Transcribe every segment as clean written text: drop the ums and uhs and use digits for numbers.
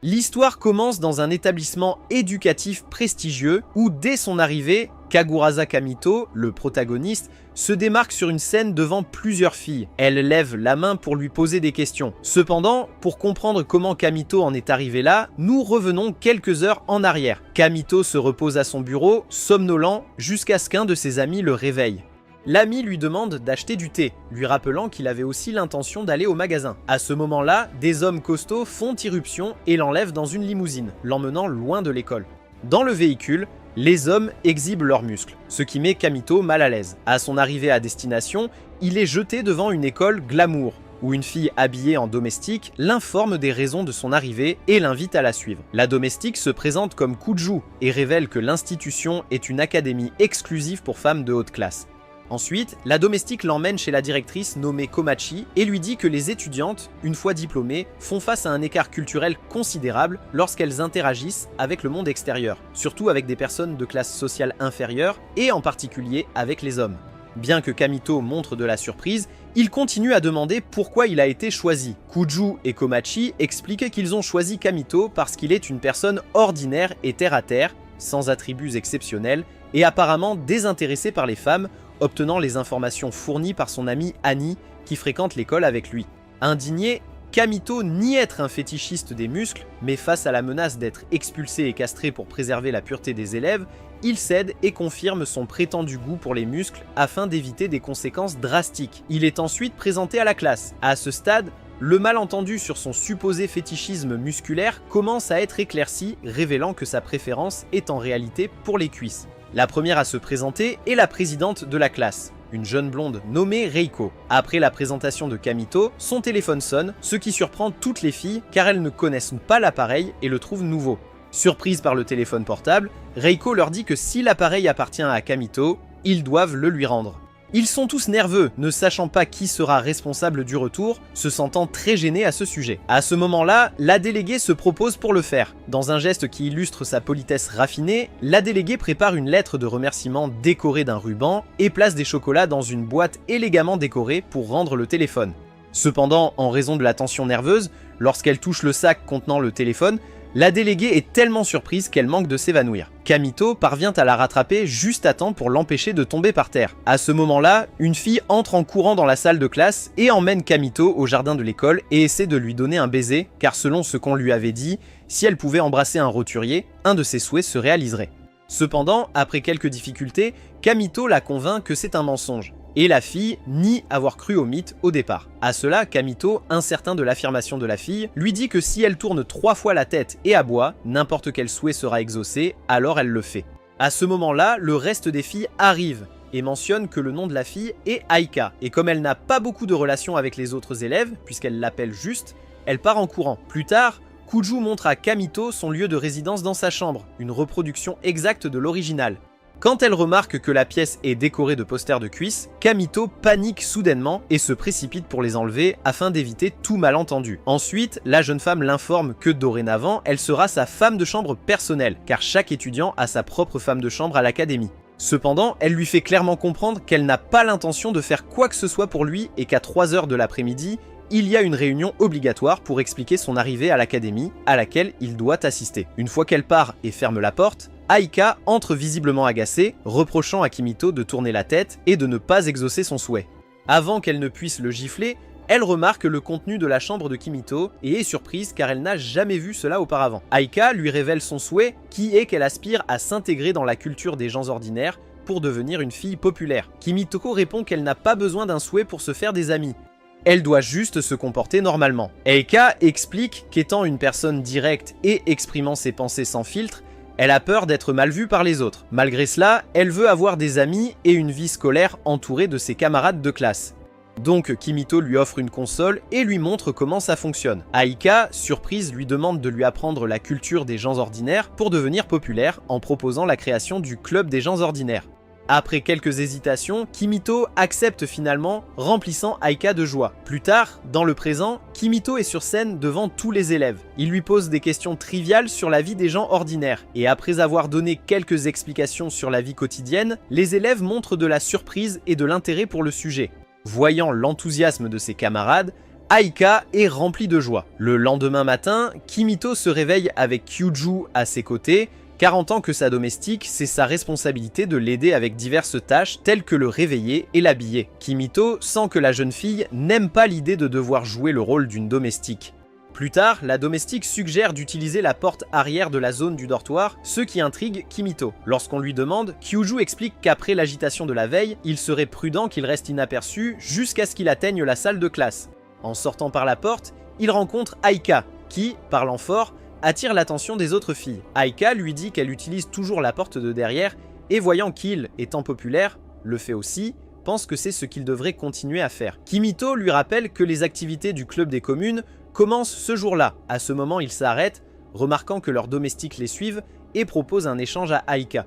L'histoire commence dans un établissement éducatif prestigieux où, dès son arrivée, Kaguraza Kamito, le protagoniste, se démarque sur une scène devant plusieurs filles. Elle lève la main pour lui poser des questions. Cependant, pour comprendre comment Kamito en est arrivé là, nous revenons quelques heures en arrière. Kamito se repose à son bureau, somnolent, jusqu'à ce qu'un de ses amis le réveille. L'ami lui demande d'acheter du thé, lui rappelant qu'il avait aussi l'intention d'aller au magasin. À ce moment-là, des hommes costauds font irruption et l'enlèvent dans une limousine, l'emmenant loin de l'école. Dans le véhicule, les hommes exhibent leurs muscles, ce qui met Kamito mal à l'aise. À son arrivée à destination, il est jeté devant une école glamour, où une fille habillée en domestique l'informe des raisons de son arrivée et l'invite à la suivre. La domestique se présente comme Kuju et révèle que l'institution est une académie exclusive pour femmes de haute classe. Ensuite, la domestique l'emmène chez la directrice nommée Komachi et lui dit que les étudiantes, une fois diplômées, font face à un écart culturel considérable lorsqu'elles interagissent avec le monde extérieur, surtout avec des personnes de classe sociale inférieure et en particulier avec les hommes. Bien que Kamito montre de la surprise, il continue à demander pourquoi il a été choisi. Kuju et Komachi expliquent qu'ils ont choisi Kamito parce qu'il est une personne ordinaire et terre-à-terre, sans attributs exceptionnels et apparemment désintéressé par les femmes, obtenant les informations fournies par son ami Annie qui fréquente l'école avec lui. Indigné, Kamito nie être un fétichiste des muscles, mais face à la menace d'être expulsé et castré pour préserver la pureté des élèves, il cède et confirme son prétendu goût pour les muscles afin d'éviter des conséquences drastiques. Il est ensuite présenté à la classe. À ce stade, le malentendu sur son supposé fétichisme musculaire commence à être éclairci, révélant que sa préférence est en réalité pour les cuisses. La première à se présenter est la présidente de la classe, une jeune blonde nommée Reiko. Après la présentation de Kamito, son téléphone sonne, ce qui surprend toutes les filles car elles ne connaissent pas l'appareil et le trouvent nouveau. Surprise par le téléphone portable, Reiko leur dit que si l'appareil appartient à Kamito, ils doivent le lui rendre. Ils sont tous nerveux, ne sachant pas qui sera responsable du retour, se sentant très gênés à ce sujet. À ce moment-là, la déléguée se propose pour le faire. Dans un geste qui illustre sa politesse raffinée, la déléguée prépare une lettre de remerciement décorée d'un ruban et place des chocolats dans une boîte élégamment décorée pour rendre le téléphone. Cependant, en raison de la tension nerveuse, lorsqu'elle touche le sac contenant le téléphone, la déléguée est tellement surprise qu'elle manque de s'évanouir. Kamito parvient à la rattraper juste à temps pour l'empêcher de tomber par terre. À ce moment-là, une fille entre en courant dans la salle de classe et emmène Kamito au jardin de l'école et essaie de lui donner un baiser, car selon ce qu'on lui avait dit, si elle pouvait embrasser un roturier, un de ses souhaits se réaliserait. Cependant, après quelques difficultés, Kamito la convainc que c'est un mensonge. Et la fille nie avoir cru au mythe au départ. À cela, Kamito, incertain de l'affirmation de la fille, lui dit que si elle tourne 3 fois la tête et aboie, n'importe quel souhait sera exaucé, alors elle le fait. À ce moment-là, le reste des filles arrive et mentionne que le nom de la fille est Aika. Et comme elle n'a pas beaucoup de relations avec les autres élèves, puisqu'elle l'appelle juste, elle part en courant. Plus tard, Kuju montre à Kamito son lieu de résidence dans sa chambre, une reproduction exacte de l'original. Quand elle remarque que la pièce est décorée de posters de cuisses, Kamito panique soudainement et se précipite pour les enlever afin d'éviter tout malentendu. Ensuite, la jeune femme l'informe que dorénavant, elle sera sa femme de chambre personnelle, car chaque étudiant a sa propre femme de chambre à l'académie. Cependant, elle lui fait clairement comprendre qu'elle n'a pas l'intention de faire quoi que ce soit pour lui et qu'à 3 heures de l'après-midi, il y a une réunion obligatoire pour expliquer son arrivée à l'académie à laquelle il doit assister. Une fois qu'elle part et ferme la porte, Aika entre visiblement agacée, reprochant à Kimito de tourner la tête et de ne pas exaucer son souhait. Avant qu'elle ne puisse le gifler, elle remarque le contenu de la chambre de Kimito et est surprise car elle n'a jamais vu cela auparavant. Aika lui révèle son souhait qui est qu'elle aspire à s'intégrer dans la culture des gens ordinaires pour devenir une fille populaire. Kimito répond qu'elle n'a pas besoin d'un souhait pour se faire des amis. Elle doit juste se comporter normalement. Aika explique qu'étant une personne directe et exprimant ses pensées sans filtre, elle a peur d'être mal vue par les autres. Malgré cela, elle veut avoir des amis et une vie scolaire entourée de ses camarades de classe. Donc Kimito lui offre une console et lui montre comment ça fonctionne. Aika, surprise, lui demande de lui apprendre la culture des gens ordinaires pour devenir populaire en proposant la création du club des gens ordinaires. Après quelques hésitations, Kimito accepte finalement, remplissant Aika de joie. Plus tard, dans le présent, Kimito est sur scène devant tous les élèves. Il lui pose des questions triviales sur la vie des gens ordinaires, et après avoir donné quelques explications sur la vie quotidienne, les élèves montrent de la surprise et de l'intérêt pour le sujet. Voyant l'enthousiasme de ses camarades, Aika est remplie de joie. Le lendemain matin, Kimito se réveille avec Kyuju à ses côtés, car en tant que sa domestique, c'est sa responsabilité de l'aider avec diverses tâches telles que le réveiller et l'habiller. Kimito sent que la jeune fille n'aime pas l'idée de devoir jouer le rôle d'une domestique. Plus tard, la domestique suggère d'utiliser la porte arrière de la zone du dortoir, ce qui intrigue Kimito. Lorsqu'on lui demande, Kyuju explique qu'après l'agitation de la veille, il serait prudent qu'il reste inaperçu jusqu'à ce qu'il atteigne la salle de classe. En sortant par la porte, il rencontre Aika, qui, parlant fort, attire l'attention des autres filles. Aika lui dit qu'elle utilise toujours la porte de derrière, et voyant qu'il, étant populaire, le fait aussi, pense que c'est ce qu'il devrait continuer à faire. Kimito lui rappelle que les activités du club des communes commencent ce jour-là. À ce moment, il s'arrête, remarquant que leurs domestiques les suivent, et propose un échange à Aika.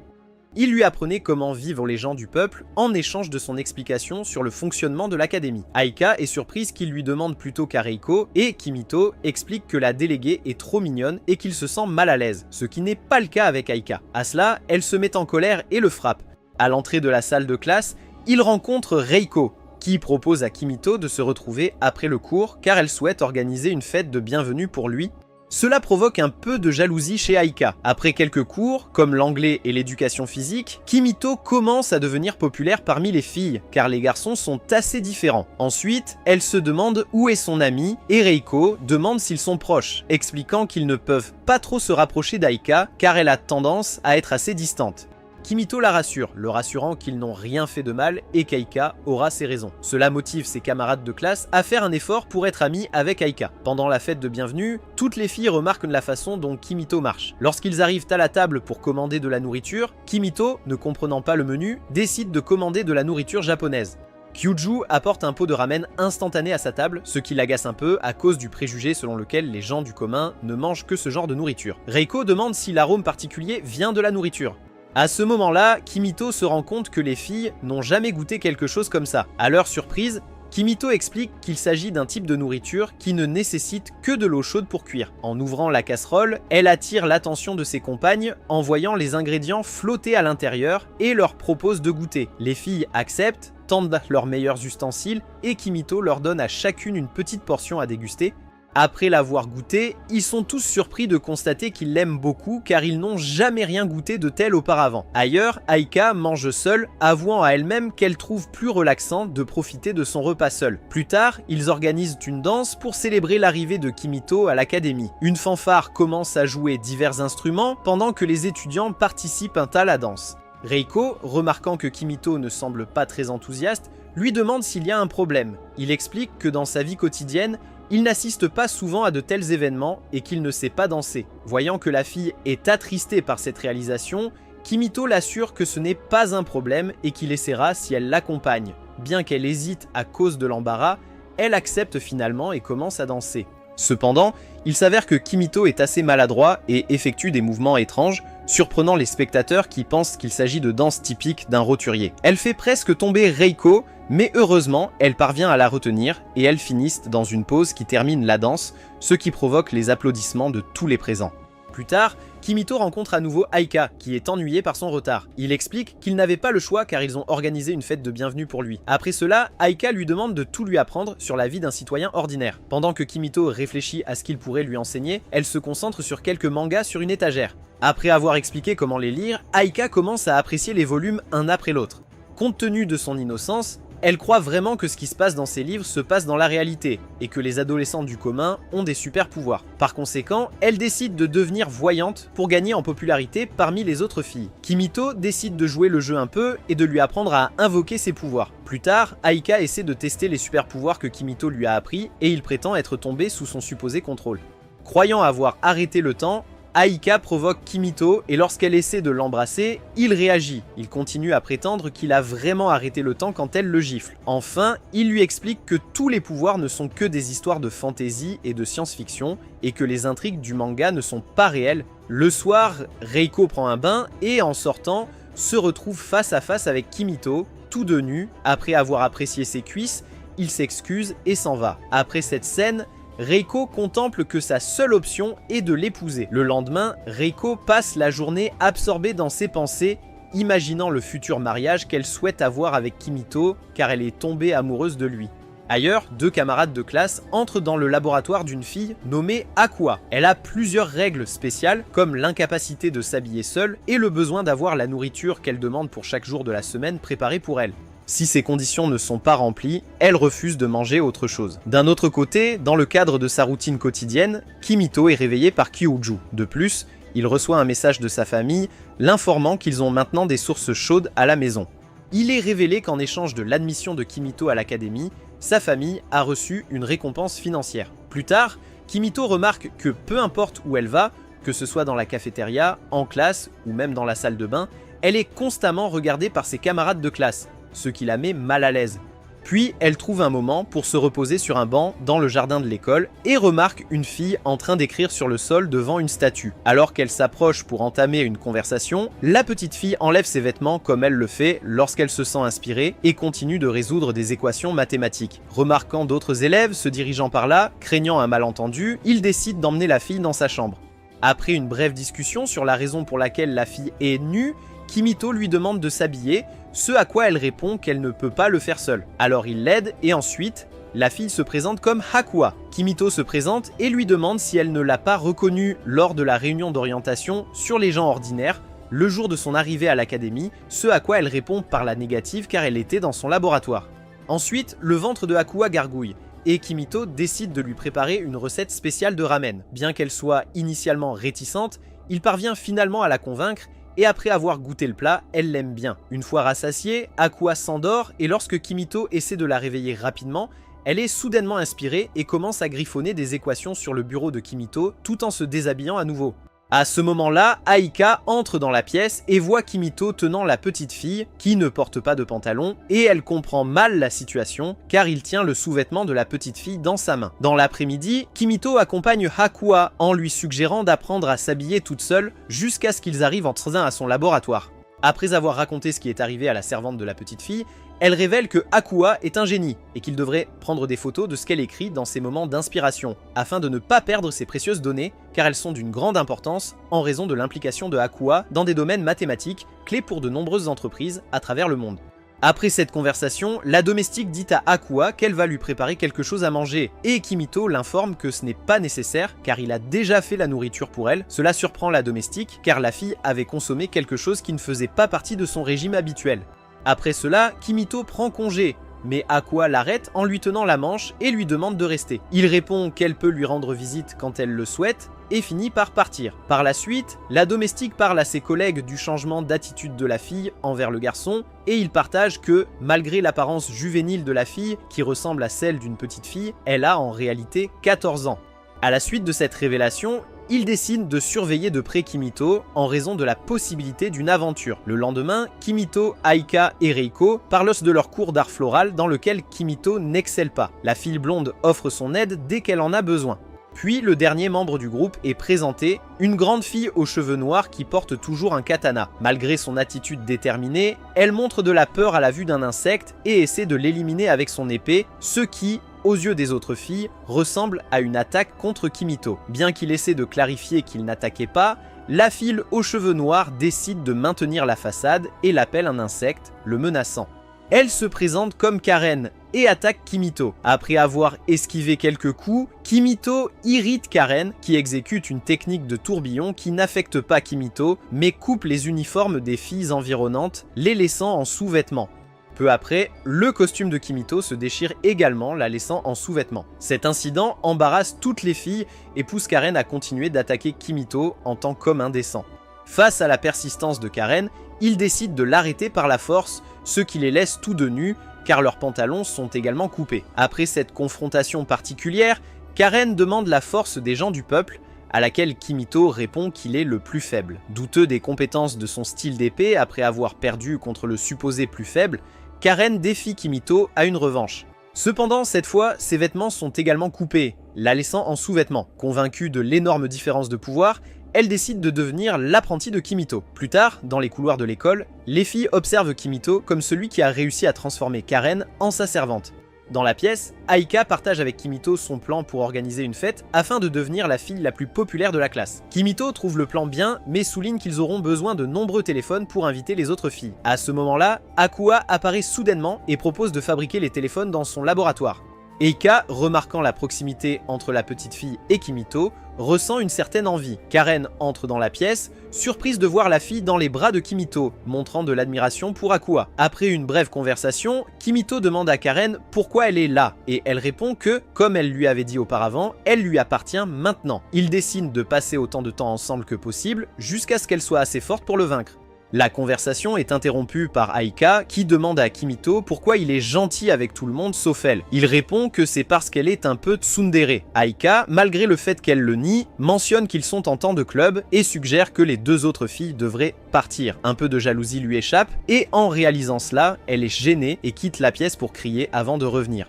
Il lui apprenait comment vivent les gens du peuple en échange de son explication sur le fonctionnement de l'académie. Aika est surprise qu'il lui demande plutôt qu'à Reiko, et Kimito explique que la déléguée est trop mignonne et qu'il se sent mal à l'aise, ce qui n'est pas le cas avec Aika. À cela, elle se met en colère et le frappe. À l'entrée de la salle de classe, il rencontre Reiko, qui propose à Kimito de se retrouver après le cours car elle souhaite organiser une fête de bienvenue pour lui. Cela provoque un peu de jalousie chez Aika. Après quelques cours, comme l'anglais et l'éducation physique, Kimito commence à devenir populaire parmi les filles, car les garçons sont assez différents. Ensuite, elle se demande où est son ami, et Reiko demande s'ils sont proches, expliquant qu'ils ne peuvent pas trop se rapprocher d'Aika, car elle a tendance à être assez distante. Kimito la rassure, le rassurant qu'ils n'ont rien fait de mal et qu'Aika aura ses raisons. Cela motive ses camarades de classe à faire un effort pour être amis avec Aika. Pendant la fête de bienvenue, toutes les filles remarquent la façon dont Kimito marche. Lorsqu'ils arrivent à la table pour commander de la nourriture, Kimito, ne comprenant pas le menu, décide de commander de la nourriture japonaise. Kyuju apporte un pot de ramen instantané à sa table, ce qui l'agace un peu à cause du préjugé selon lequel les gens du commun ne mangent que ce genre de nourriture. Reiko demande si l'arôme particulier vient de la nourriture. À ce moment-là, Kimito se rend compte que les filles n'ont jamais goûté quelque chose comme ça. À leur surprise, Kimito explique qu'il s'agit d'un type de nourriture qui ne nécessite que de l'eau chaude pour cuire. En ouvrant la casserole, elle attire l'attention de ses compagnes en voyant les ingrédients flotter à l'intérieur et leur propose de goûter. Les filles acceptent, tendent leurs meilleurs ustensiles et Kimito leur donne à chacune une petite portion à déguster. Après l'avoir goûté, ils sont tous surpris de constater qu'ils l'aiment beaucoup car ils n'ont jamais rien goûté de tel auparavant. Ailleurs, Aika mange seule, avouant à elle-même qu'elle trouve plus relaxant de profiter de son repas seul. Plus tard, ils organisent une danse pour célébrer l'arrivée de Kimito à l'académie. Une fanfare commence à jouer divers instruments pendant que les étudiants participent à la danse. Reiko, remarquant que Kimito ne semble pas très enthousiaste, lui demande s'il y a un problème. Il explique que dans sa vie quotidienne, il n'assiste pas souvent à de tels événements et qu'il ne sait pas danser. Voyant que la fille est attristée par cette réalisation, Kimito l'assure que ce n'est pas un problème et qu'il essaiera si elle l'accompagne. Bien qu'elle hésite à cause de l'embarras, elle accepte finalement et commence à danser. Cependant, il s'avère que Kimito est assez maladroit et effectue des mouvements étranges, surprenant les spectateurs qui pensent qu'il s'agit de danse typique d'un roturier. Elle fait presque tomber Reiko, mais heureusement, elle parvient à la retenir et elles finissent dans une pause qui termine la danse, ce qui provoque les applaudissements de tous les présents. Plus tard, Kimito rencontre à nouveau Aika, qui est ennuyé par son retard. Il explique qu'il n'avait pas le choix car ils ont organisé une fête de bienvenue pour lui. Après cela, Aika lui demande de tout lui apprendre sur la vie d'un citoyen ordinaire. Pendant que Kimito réfléchit à ce qu'il pourrait lui enseigner, elle se concentre sur quelques mangas sur une étagère. Après avoir expliqué comment les lire, Aika commence à apprécier les volumes un après l'autre. Compte tenu de son innocence, elle croit vraiment que ce qui se passe dans ces livres se passe dans la réalité, et que les adolescents du commun ont des super pouvoirs. Par conséquent, elle décide de devenir voyante pour gagner en popularité parmi les autres filles. Kimito décide de jouer le jeu un peu et de lui apprendre à invoquer ses pouvoirs. Plus tard, Aika essaie de tester les super pouvoirs que Kimito lui a appris, et il prétend être tombé sous son supposé contrôle. Croyant avoir arrêté le temps, Aika provoque Kimito et lorsqu'elle essaie de l'embrasser, il réagit. Il continue à prétendre qu'il a vraiment arrêté le temps quand elle le gifle. Enfin, il lui explique que tous les pouvoirs ne sont que des histoires de fantasy et de science-fiction et que les intrigues du manga ne sont pas réelles. Le soir, Reiko prend un bain et en sortant, se retrouve face à face avec Kimito, tous deux nus. Après avoir apprécié ses cuisses, il s'excuse et s'en va. Après cette scène, Reiko contemple que sa seule option est de l'épouser. Le lendemain, Reiko passe la journée absorbée dans ses pensées, imaginant le futur mariage qu'elle souhaite avoir avec Kimito car elle est tombée amoureuse de lui. Ailleurs, 2 camarades de classe entrent dans le laboratoire d'une fille nommée Akua. Elle a plusieurs règles spéciales, comme l'incapacité de s'habiller seule et le besoin d'avoir la nourriture qu'elle demande pour chaque jour de la semaine préparée pour elle. Si ces conditions ne sont pas remplies, elle refuse de manger autre chose. D'un autre côté, dans le cadre de sa routine quotidienne, Kimito est réveillé par Kyuju. De plus, il reçoit un message de sa famille l'informant qu'ils ont maintenant des sources chaudes à la maison. Il est révélé qu'en échange de l'admission de Kimito à l'académie, sa famille a reçu une récompense financière. Plus tard, Kimito remarque que peu importe où elle va, que ce soit dans la cafétéria, en classe ou même dans la salle de bain, elle est constamment regardée par ses camarades de classe, ce qui la met mal à l'aise. Puis elle trouve un moment pour se reposer sur un banc dans le jardin de l'école et remarque une fille en train d'écrire sur le sol devant une statue. Alors qu'elle s'approche pour entamer une conversation, la petite fille enlève ses vêtements comme elle le fait lorsqu'elle se sent inspirée et continue de résoudre des équations mathématiques. Remarquant d'autres élèves se dirigeant par là, craignant un malentendu, il décide d'emmener la fille dans sa chambre. Après une brève discussion sur la raison pour laquelle la fille est nue, Kimito lui demande de s'habiller, ce à quoi elle répond qu'elle ne peut pas le faire seule. Alors il l'aide et ensuite, la fille se présente comme Akua. Kimito se présente et lui demande si elle ne l'a pas reconnue lors de la réunion d'orientation sur les gens ordinaires, le jour de son arrivée à l'académie, ce à quoi elle répond par la négative car elle était dans son laboratoire. Ensuite, le ventre de Akua gargouille, et Kimito décide de lui préparer une recette spéciale de ramen. Bien qu'elle soit initialement réticente, il parvient finalement à la convaincre et après avoir goûté le plat, elle l'aime bien. Une fois rassasiée, Akua s'endort et lorsque Kimito essaie de la réveiller rapidement, elle est soudainement inspirée et commence à griffonner des équations sur le bureau de Kimito tout en se déshabillant à nouveau. À ce moment-là, Aika entre dans la pièce et voit Kimito tenant la petite fille qui ne porte pas de pantalon et elle comprend mal la situation car il tient le sous-vêtement de la petite fille dans sa main. Dans l'après-midi, Kimito accompagne Akua en lui suggérant d'apprendre à s'habiller toute seule jusqu'à ce qu'ils arrivent en train à son laboratoire. Après avoir raconté ce qui est arrivé à la servante de la petite fille, elle révèle que Akua est un génie et qu'il devrait prendre des photos de ce qu'elle écrit dans ses moments d'inspiration, afin de ne pas perdre ses précieuses données, car elles sont d'une grande importance en raison de l'implication de Akua dans des domaines mathématiques, clés pour de nombreuses entreprises à travers le monde. Après cette conversation, la domestique dit à Akua qu'elle va lui préparer quelque chose à manger, et Kimito l'informe que ce n'est pas nécessaire car il a déjà fait la nourriture pour elle. Cela surprend la domestique car la fille avait consommé quelque chose qui ne faisait pas partie de son régime habituel. Après cela, Kimito prend congé, mais Akua l'arrête en lui tenant la manche et lui demande de rester. Il répond qu'elle peut lui rendre visite quand elle le souhaite et finit par partir. Par la suite, la domestique parle à ses collègues du changement d'attitude de la fille envers le garçon et ils partagent que, malgré l'apparence juvénile de la fille qui ressemble à celle d'une petite fille, elle a en réalité 14 ans. À la suite de cette révélation, ils décident de surveiller de près Kimito en raison de la possibilité d'une aventure. Le lendemain, Kimito, Aika et Reiko parlent de leur cours d'art floral dans lequel Kimito n'excelle pas. La fille blonde offre son aide dès qu'elle en a besoin. Puis le dernier membre du groupe est présenté, une grande fille aux cheveux noirs qui porte toujours un katana. Malgré son attitude déterminée, elle montre de la peur à la vue d'un insecte et essaie de l'éliminer avec son épée, ce qui, aux yeux des autres filles, ressemble à une attaque contre Kimito. Bien qu'il essaie de clarifier qu'il n'attaquait pas, la fille aux cheveux noirs décide de maintenir la façade et l'appelle un insecte, le menaçant. Elle se présente comme Karen et attaque Kimito. Après avoir esquivé quelques coups, Kimito irrite Karen qui exécute une technique de tourbillon qui n'affecte pas Kimito mais coupe les uniformes des filles environnantes, les laissant en sous-vêtements. Peu après, le costume de Kimito se déchire également, la laissant en sous-vêtements. Cet incident embarrasse toutes les filles et pousse Karen à continuer d'attaquer Kimito en tant qu'homme indécent. Face à la persistance de Karen, il décide de l'arrêter par la force, ce qui les laisse tous deux nus, car leurs pantalons sont également coupés. Après cette confrontation particulière, Karen demande la force des gens du peuple, à laquelle Kimito répond qu'il est le plus faible. Douteux des compétences de son style d'épée après avoir perdu contre le supposé plus faible, Karen défie Kimito à une revanche. Cependant, cette fois, ses vêtements sont également coupés, la laissant en sous-vêtements. Convaincue de l'énorme différence de pouvoir, elle décide de devenir l'apprentie de Kimito. Plus tard, dans les couloirs de l'école, les filles observent Kimito comme celui qui a réussi à transformer Karen en sa servante. Dans la pièce, Aika partage avec Kimito son plan pour organiser une fête afin de devenir la fille la plus populaire de la classe. Kimito trouve le plan bien, mais souligne qu'ils auront besoin de nombreux téléphones pour inviter les autres filles. À ce moment-là, Akua apparaît soudainement et propose de fabriquer les téléphones dans son laboratoire. Eika, remarquant la proximité entre la petite fille et Kimito, ressent une certaine envie. Karen entre dans la pièce, surprise de voir la fille dans les bras de Kimito, montrant de l'admiration pour Akua. Après une brève conversation, Kimito demande à Karen pourquoi elle est là, et elle répond que, comme elle lui avait dit auparavant, elle lui appartient maintenant. Ils décident de passer autant de temps ensemble que possible, jusqu'à ce qu'elle soit assez forte pour le vaincre. La conversation est interrompue par Aika qui demande à Kimito pourquoi il est gentil avec tout le monde sauf elle. Il répond que c'est parce qu'elle est un peu tsundere. Aika, malgré le fait qu'elle le nie, mentionne qu'ils sont en temps de club et suggère que les deux autres filles devraient partir. Un peu de jalousie lui échappe et en réalisant cela, elle est gênée et quitte la pièce pour crier avant de revenir.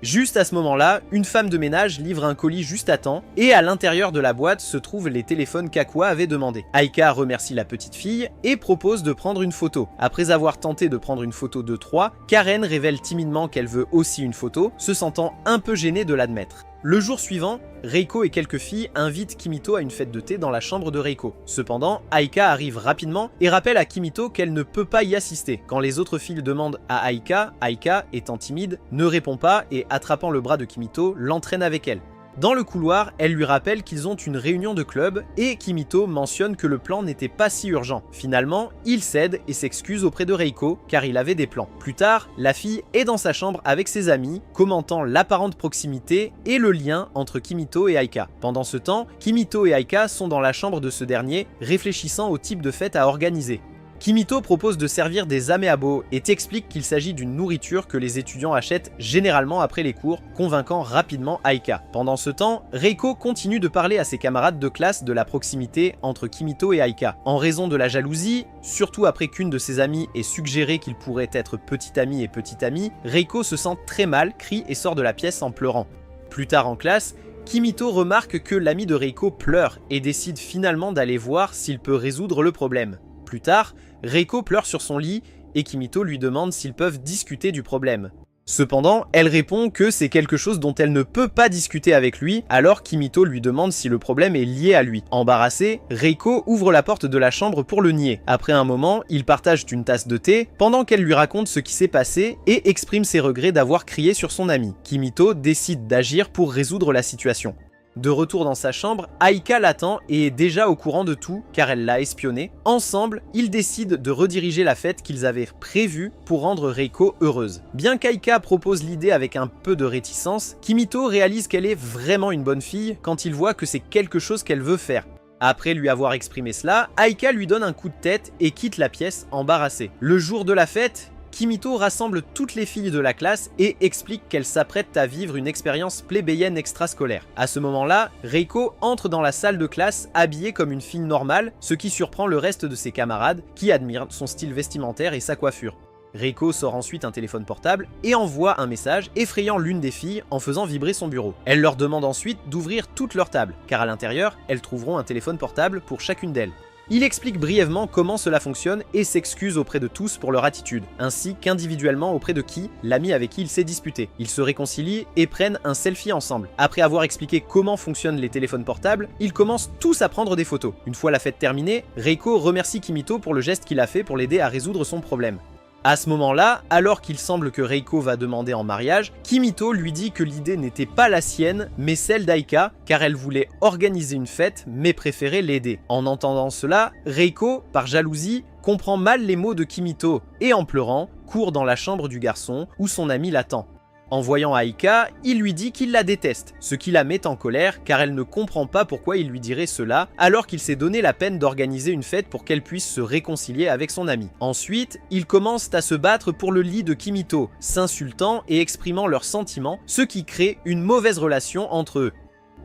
Juste à ce moment-là, une femme de ménage livre un colis juste à temps, et à l'intérieur de la boîte se trouvent les téléphones qu'Akua avait demandé. Aika remercie la petite fille et propose de prendre une photo. Après avoir tenté de prendre une photo de 3, Karen révèle timidement qu'elle veut aussi une photo, se sentant un peu gênée de l'admettre. Le jour suivant, Reiko et quelques filles invitent Kimito à une fête de thé dans la chambre de Reiko. Cependant, Aika arrive rapidement et rappelle à Kimito qu'elle ne peut pas y assister. Quand les autres filles demandent à Aika, Aika, étant timide, ne répond pas et attrapant le bras de Kimito, l'entraîne avec elle. Dans le couloir, elle lui rappelle qu'ils ont une réunion de club et Kimito mentionne que le plan n'était pas si urgent. Finalement, il cède et s'excuse auprès de Reiko car il avait des plans. Plus tard, la fille est dans sa chambre avec ses amis, commentant l'apparente proximité et le lien entre Kimito et Aika. Pendant ce temps, Kimito et Aika sont dans la chambre de ce dernier, réfléchissant au type de fête à organiser. Kimito propose de servir des ameabo et t'explique qu'il s'agit d'une nourriture que les étudiants achètent généralement après les cours, convainquant rapidement Aika. Pendant ce temps, Reiko continue de parler à ses camarades de classe de la proximité entre Kimito et Aika. En raison de la jalousie, surtout après qu'une de ses amies ait suggéré qu'il pourrait être petit ami et petite amie, Reiko se sent très mal, crie et sort de la pièce en pleurant. Plus tard en classe, Kimito remarque que l'ami de Reiko pleure et décide finalement d'aller voir s'il peut résoudre le problème. Plus tard, Reiko pleure sur son lit et Kimito lui demande s'ils peuvent discuter du problème. Cependant, elle répond que c'est quelque chose dont elle ne peut pas discuter avec lui, alors Kimito lui demande si le problème est lié à lui. Embarrassé, Reiko ouvre la porte de la chambre pour le nier. Après un moment, ils partagent une tasse de thé, pendant qu'elle lui raconte ce qui s'est passé et exprime ses regrets d'avoir crié sur son ami. Kimito décide d'agir pour résoudre la situation. De retour dans sa chambre, Aika l'attend et est déjà au courant de tout car elle l'a espionné. Ensemble, ils décident de rediriger la fête qu'ils avaient prévue pour rendre Reiko heureuse. Bien qu'Aika propose l'idée avec un peu de réticence, Kimito réalise qu'elle est vraiment une bonne fille quand il voit que c'est quelque chose qu'elle veut faire. Après lui avoir exprimé cela, Aika lui donne un coup de tête et quitte la pièce embarrassée. Le jour de la fête, Kimito rassemble toutes les filles de la classe et explique qu'elle s'apprête à vivre une expérience plébéienne extrascolaire. À ce moment-là, Reiko entre dans la salle de classe habillée comme une fille normale, ce qui surprend le reste de ses camarades qui admirent son style vestimentaire et sa coiffure. Reiko sort ensuite un téléphone portable et envoie un message effrayant l'une des filles en faisant vibrer son bureau. Elle leur demande ensuite d'ouvrir toutes leurs tables, car à l'intérieur, elles trouveront un téléphone portable pour chacune d'elles. Il explique brièvement comment cela fonctionne et s'excuse auprès de tous pour leur attitude, ainsi qu'individuellement auprès de l'ami avec qui il s'est disputé. Ils se réconcilient et prennent un selfie ensemble. Après avoir expliqué comment fonctionnent les téléphones portables, ils commencent tous à prendre des photos. Une fois la fête terminée, Reiko remercie Kimito pour le geste qu'il a fait pour l'aider à résoudre son problème. À ce moment-là, alors qu'il semble que Reiko va demander en mariage, Kimito lui dit que l'idée n'était pas la sienne, mais celle d'Aika, car elle voulait organiser une fête, mais préférait l'aider. En entendant cela, Reiko, par jalousie, comprend mal les mots de Kimito, et en pleurant, court dans la chambre du garçon, où son ami l'attend. En voyant Aika, il lui dit qu'il la déteste, ce qui la met en colère car elle ne comprend pas pourquoi il lui dirait cela alors qu'il s'est donné la peine d'organiser une fête pour qu'elle puisse se réconcilier avec son ami. Ensuite, ils commencent à se battre pour le lit de Kimito, s'insultant et exprimant leurs sentiments, ce qui crée une mauvaise relation entre eux.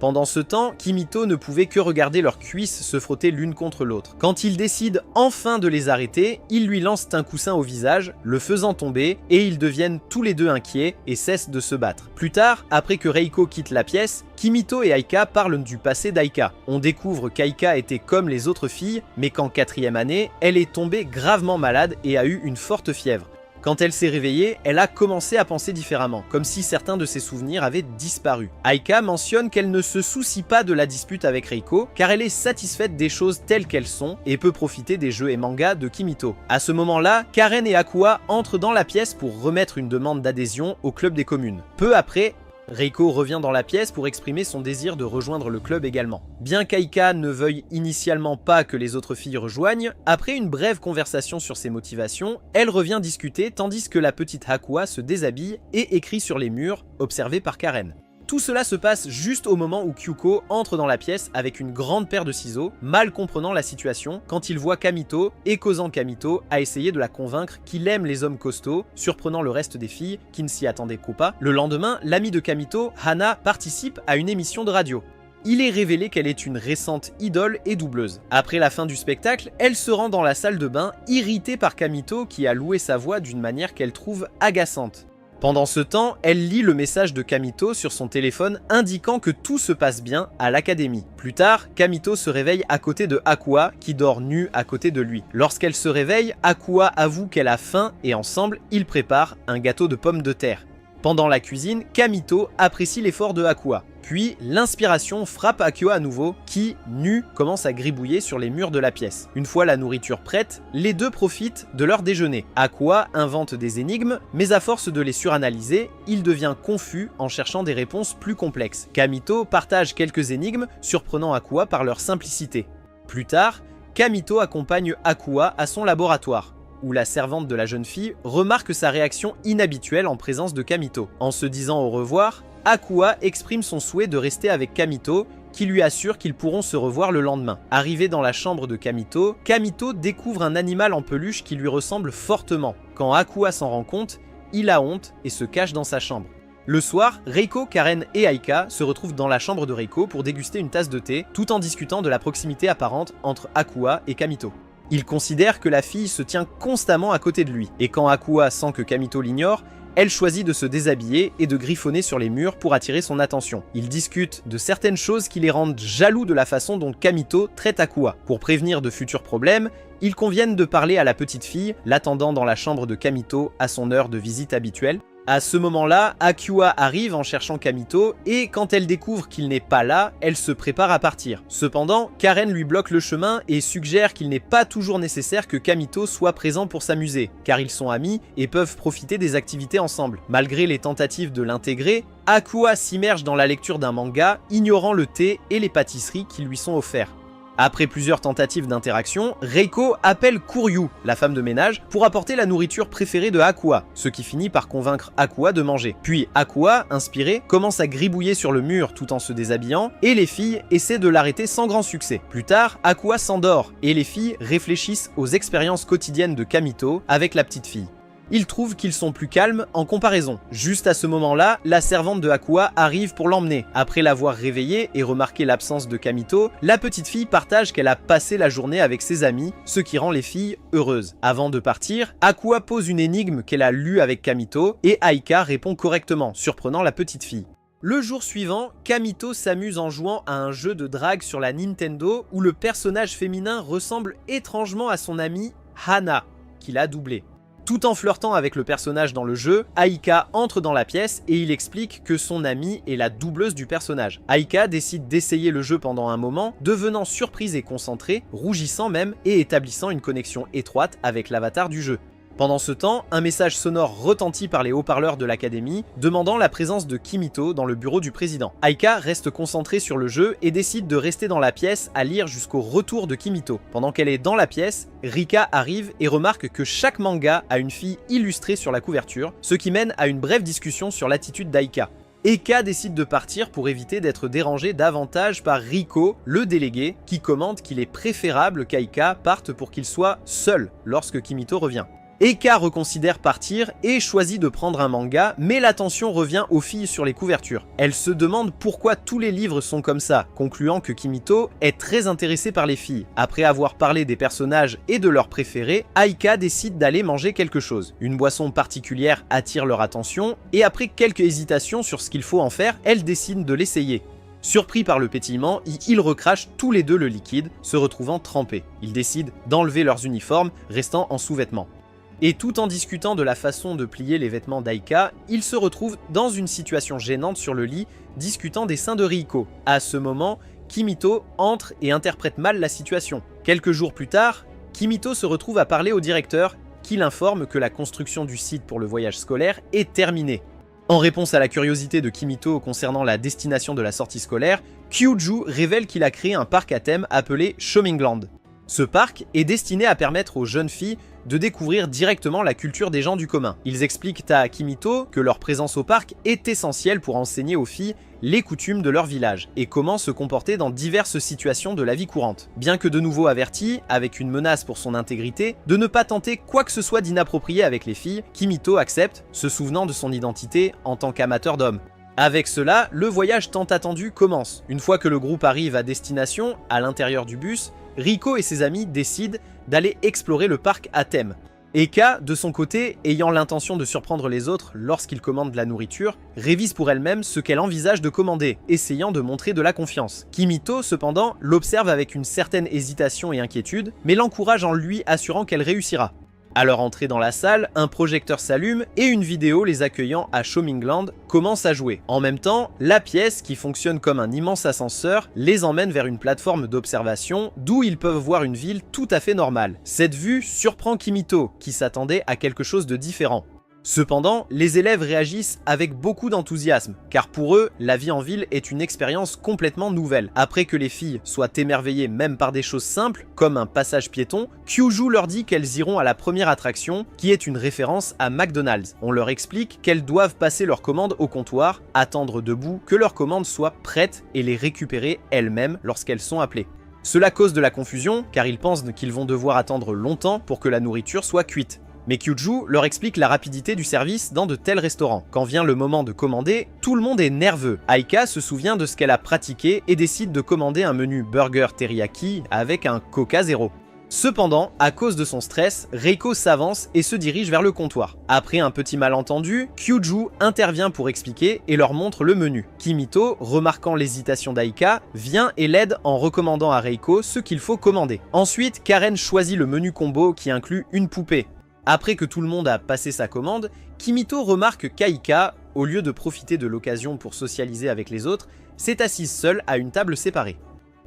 Pendant ce temps, Kimito ne pouvait que regarder leurs cuisses se frotter l'une contre l'autre. Quand il décide enfin de les arrêter, il lui lance un coussin au visage, le faisant tomber, et ils deviennent tous les deux inquiets et cessent de se battre. Plus tard, après que Reiko quitte la pièce, Kimito et Aika parlent du passé d'Aika. On découvre qu'Aika était comme les autres filles, mais qu'en 4e année, elle est tombée gravement malade et a eu une forte fièvre. Quand elle s'est réveillée, elle a commencé à penser différemment, comme si certains de ses souvenirs avaient disparu. Aika mentionne qu'elle ne se soucie pas de la dispute avec Reiko, car elle est satisfaite des choses telles qu'elles sont et peut profiter des jeux et mangas de Kimito. À ce moment-là, Karen et Akua entrent dans la pièce pour remettre une demande d'adhésion au club des communes. Peu après, Reiko revient dans la pièce pour exprimer son désir de rejoindre le club également. Bien qu'Aika ne veuille initialement pas que les autres filles rejoignent, après une brève conversation sur ses motivations, elle revient discuter tandis que la petite Hakua se déshabille et écrit sur les murs, observé par Karen. Tout cela se passe juste au moment où Kyuko entre dans la pièce avec une grande paire de ciseaux, mal comprenant la situation quand il voit Kamito et causant Kamito à essayer de la convaincre qu'il aime les hommes costauds, surprenant le reste des filles qui ne s'y attendaient qu'au pas. Le lendemain, l'amie de Kamito, Hana, participe à une émission de radio. Il est révélé qu'elle est une récente idole et doubleuse. Après la fin du spectacle, elle se rend dans la salle de bain, irritée par Kamito qui a loué sa voix d'une manière qu'elle trouve agaçante. Pendant ce temps, elle lit le message de Kamito sur son téléphone indiquant que tout se passe bien à l'académie. Plus tard, Kamito se réveille à côté de Hakua qui dort nue à côté de lui. Lorsqu'elle se réveille, Hakua avoue qu'elle a faim et ensemble, ils préparent un gâteau de pommes de terre. Pendant la cuisine, Kamito apprécie l'effort de Hakua. Puis, l'inspiration frappe Hakua à nouveau, qui, nue, commence à gribouiller sur les murs de la pièce. Une fois la nourriture prête, les deux profitent de leur déjeuner. Hakua invente des énigmes, mais à force de les suranalyser, il devient confus en cherchant des réponses plus complexes. Kamito partage quelques énigmes, surprenant Hakua par leur simplicité. Plus tard, Kamito accompagne Hakua à son laboratoire, où la servante de la jeune fille remarque sa réaction inhabituelle en présence de Kamito. En se disant au revoir, Hakua exprime son souhait de rester avec Kamito, qui lui assure qu'ils pourront se revoir le lendemain. Arrivé dans la chambre de Kamito, Kamito découvre un animal en peluche qui lui ressemble fortement. Quand Hakua s'en rend compte, il a honte et se cache dans sa chambre. Le soir, Reiko, Karen et Aika se retrouvent dans la chambre de Reiko pour déguster une tasse de thé, tout en discutant de la proximité apparente entre Hakua et Kamito. Il considère que la fille se tient constamment à côté de lui, et quand Hakua sent que Kamito l'ignore, elle choisit de se déshabiller et de griffonner sur les murs pour attirer son attention. Ils discutent de certaines choses qui les rendent jaloux de la façon dont Kamito traite Hakua. Pour prévenir de futurs problèmes, ils conviennent de parler à la petite fille, l'attendant dans la chambre de Kamito à son heure de visite habituelle. À ce moment-là, Hakua arrive en cherchant Kamito et quand elle découvre qu'il n'est pas là, elle se prépare à partir. Cependant, Karen lui bloque le chemin et suggère qu'il n'est pas toujours nécessaire que Kamito soit présent pour s'amuser, car ils sont amis et peuvent profiter des activités ensemble. Malgré les tentatives de l'intégrer, Hakua s'immerge dans la lecture d'un manga, ignorant le thé et les pâtisseries qui lui sont offerts. Après plusieurs tentatives d'interaction, Reiko appelle Kuryu, la femme de ménage, pour apporter la nourriture préférée de Hakua, ce qui finit par convaincre Hakua de manger. Puis Hakua, inspirée, commence à gribouiller sur le mur tout en se déshabillant, et les filles essaient de l'arrêter sans grand succès. Plus tard, Hakua s'endort, et les filles réfléchissent aux expériences quotidiennes de Kamito avec la petite fille. Ils trouvent qu'ils sont plus calmes en comparaison. Juste à ce moment-là, la servante de Hakua arrive pour l'emmener. Après l'avoir réveillée et remarqué l'absence de Kamito, la petite fille partage qu'elle a passé la journée avec ses amis, ce qui rend les filles heureuses. Avant de partir, Hakua pose une énigme qu'elle a lue avec Kamito et Aika répond correctement, surprenant la petite fille. Le jour suivant, Kamito s'amuse en jouant à un jeu de drague sur la Nintendo où le personnage féminin ressemble étrangement à son amie Hana, qu'il a doublé. Tout en flirtant avec le personnage dans le jeu, Aika entre dans la pièce et il explique que son amie est la doubleuse du personnage. Aika décide d'essayer le jeu pendant un moment, devenant surprise et concentrée, rougissant même et établissant une connexion étroite avec l'avatar du jeu. Pendant ce temps, un message sonore retentit par les haut-parleurs de l'académie, demandant la présence de Kimito dans le bureau du président. Aika reste concentrée sur le jeu et décide de rester dans la pièce à lire jusqu'au retour de Kimito. Pendant qu'elle est dans la pièce, Rika arrive et remarque que chaque manga a une fille illustrée sur la couverture, ce qui mène à une brève discussion sur l'attitude d'Aika. Eka décide de partir pour éviter d'être dérangé davantage par Riko, le délégué, qui commente qu'il est préférable qu'Aika parte pour qu'il soit seul lorsque Kimito revient. Eka reconsidère partir et choisit de prendre un manga, mais l'attention revient aux filles sur les couvertures. Elle se demande pourquoi tous les livres sont comme ça, concluant que Kimito est très intéressé par les filles. Après avoir parlé des personnages et de leurs préférés, Aika décide d'aller manger quelque chose. Une boisson particulière attire leur attention, et après quelques hésitations sur ce qu'il faut en faire, elle décide de l'essayer. Surpris par le pétillement, ils recrachent tous les deux le liquide, se retrouvant trempés. Ils décident d'enlever leurs uniformes, restant en sous-vêtements. Et tout en discutant de la façon de plier les vêtements d'Aika, ils se retrouvent dans une situation gênante sur le lit, discutant des seins de Riko. À ce moment, Kimito entre et interprète mal la situation. Quelques jours plus tard, Kimito se retrouve à parler au directeur, qui l'informe que la construction du site pour le voyage scolaire est terminée. En réponse à la curiosité de Kimito concernant la destination de la sortie scolaire, Kyuju révèle qu'il a créé un parc à thème appelé Shomingland. Ce parc est destiné à permettre aux jeunes filles de découvrir directement la culture des gens du commun. Ils expliquent à Kimito que leur présence au parc est essentielle pour enseigner aux filles les coutumes de leur village et comment se comporter dans diverses situations de la vie courante. Bien que de nouveau averti, avec une menace pour son intégrité, de ne pas tenter quoi que ce soit d'inapproprié avec les filles, Kimito accepte, se souvenant de son identité en tant qu'amateur d'hommes. Avec cela, le voyage tant attendu commence. Une fois que le groupe arrive à destination, à l'intérieur du bus, Riko et ses amis décident d'aller explorer le parc à thème. Eka, de son côté, ayant l'intention de surprendre les autres lorsqu'ils commandent de la nourriture, révise pour elle-même ce qu'elle envisage de commander, essayant de montrer de la confiance. Kimito, cependant, l'observe avec une certaine hésitation et inquiétude, mais l'encourage en lui assurant qu'elle réussira. À leur entrée dans la salle, un projecteur s'allume et une vidéo les accueillant à Shomingland commence à jouer. En même temps, la pièce, qui fonctionne comme un immense ascenseur, les emmène vers une plateforme d'observation d'où ils peuvent voir une ville tout à fait normale. Cette vue surprend Kimito, qui s'attendait à quelque chose de différent. Cependant, les élèves réagissent avec beaucoup d'enthousiasme, car pour eux, la vie en ville est une expérience complètement nouvelle. Après que les filles soient émerveillées même par des choses simples, comme un passage piéton, Kyuju leur dit qu'elles iront à la première attraction, qui est une référence à McDonald's. On leur explique qu'elles doivent passer leur commande au comptoir, attendre debout que leur commande soit prête et les récupérer elles-mêmes lorsqu'elles sont appelées. Cela cause de la confusion, car ils pensent qu'ils vont devoir attendre longtemps pour que la nourriture soit cuite. Mais Kyuju leur explique la rapidité du service dans de tels restaurants. Quand vient le moment de commander, tout le monde est nerveux. Aika se souvient de ce qu'elle a pratiqué et décide de commander un menu burger teriyaki avec un Coca Zéro. Cependant, à cause de son stress, Reiko s'avance et se dirige vers le comptoir. Après un petit malentendu, Kyuju intervient pour expliquer et leur montre le menu. Kimito, remarquant l'hésitation d'Aika, vient et l'aide en recommandant à Reiko ce qu'il faut commander. Ensuite, Karen choisit le menu combo qui inclut une poupée. Après que tout le monde a passé sa commande, Kimito remarque qu'Aika, au lieu de profiter de l'occasion pour socialiser avec les autres, s'est assise seule à une table séparée.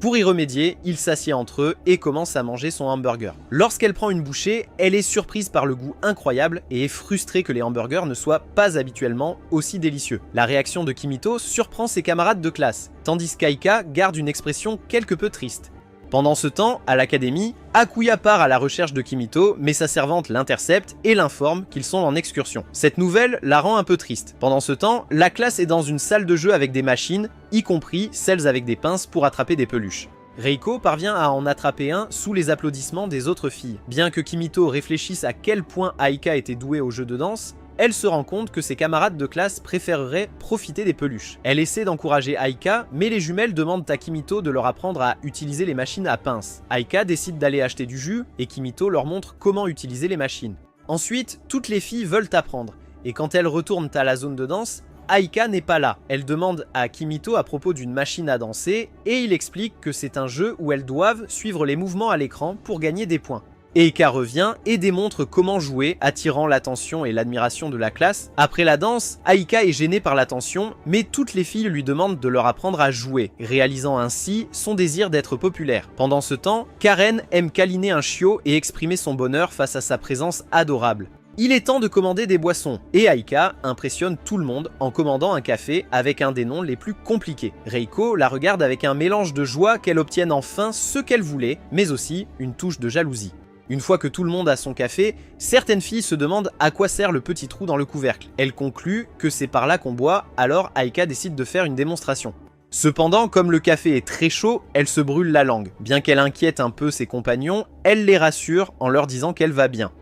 Pour y remédier, ils s'assiedent entre eux et commencent à manger son hamburger. Lorsqu'elle prend une bouchée, elle est surprise par le goût incroyable et est frustrée que les hamburgers ne soient pas habituellement aussi délicieux. La réaction de Kimito surprend ses camarades de classe, tandis qu'Aika garde une expression quelque peu triste. Pendant ce temps, à l'académie, Akuya part à la recherche de Kimito, mais sa servante l'intercepte et l'informe qu'ils sont en excursion. Cette nouvelle la rend un peu triste. Pendant ce temps, la classe est dans une salle de jeu avec des machines, y compris celles avec des pinces pour attraper des peluches. Reiko parvient à en attraper un sous les applaudissements des autres filles. Bien que Kimito réfléchisse à quel point Aika était douée au jeu de danse, elle se rend compte que ses camarades de classe préféreraient profiter des peluches. Elle essaie d'encourager Aika, mais les jumelles demandent à Kimito de leur apprendre à utiliser les machines à pince. Aika décide d'aller acheter du jus, et Kimito leur montre comment utiliser les machines. Ensuite, toutes les filles veulent apprendre, et quand elles retournent à la zone de danse, Aika n'est pas là. Elle demande à Kimito à propos d'une machine à danser, et il explique que c'est un jeu où elles doivent suivre les mouvements à l'écran pour gagner des points. Eika revient et démontre comment jouer, attirant l'attention et l'admiration de la classe. Après la danse, Aika est gênée par l'attention, mais toutes les filles lui demandent de leur apprendre à jouer, réalisant ainsi son désir d'être populaire. Pendant ce temps, Karen aime câliner un chiot et exprimer son bonheur face à sa présence adorable. Il est temps de commander des boissons, et Aika impressionne tout le monde en commandant un café avec un des noms les plus compliqués. Reiko la regarde avec un mélange de joie qu'elle obtienne enfin ce qu'elle voulait, mais aussi une touche de jalousie. Une fois que tout le monde a son café, certaines filles se demandent à quoi sert le petit trou dans le couvercle. Elle conclut que c'est par là qu'on boit, alors Aika décide de faire une démonstration. Cependant, comme le café est très chaud, elle se brûle la langue. Bien qu'elle inquiète un peu ses compagnons, elle les rassure en leur disant qu'elle va bien.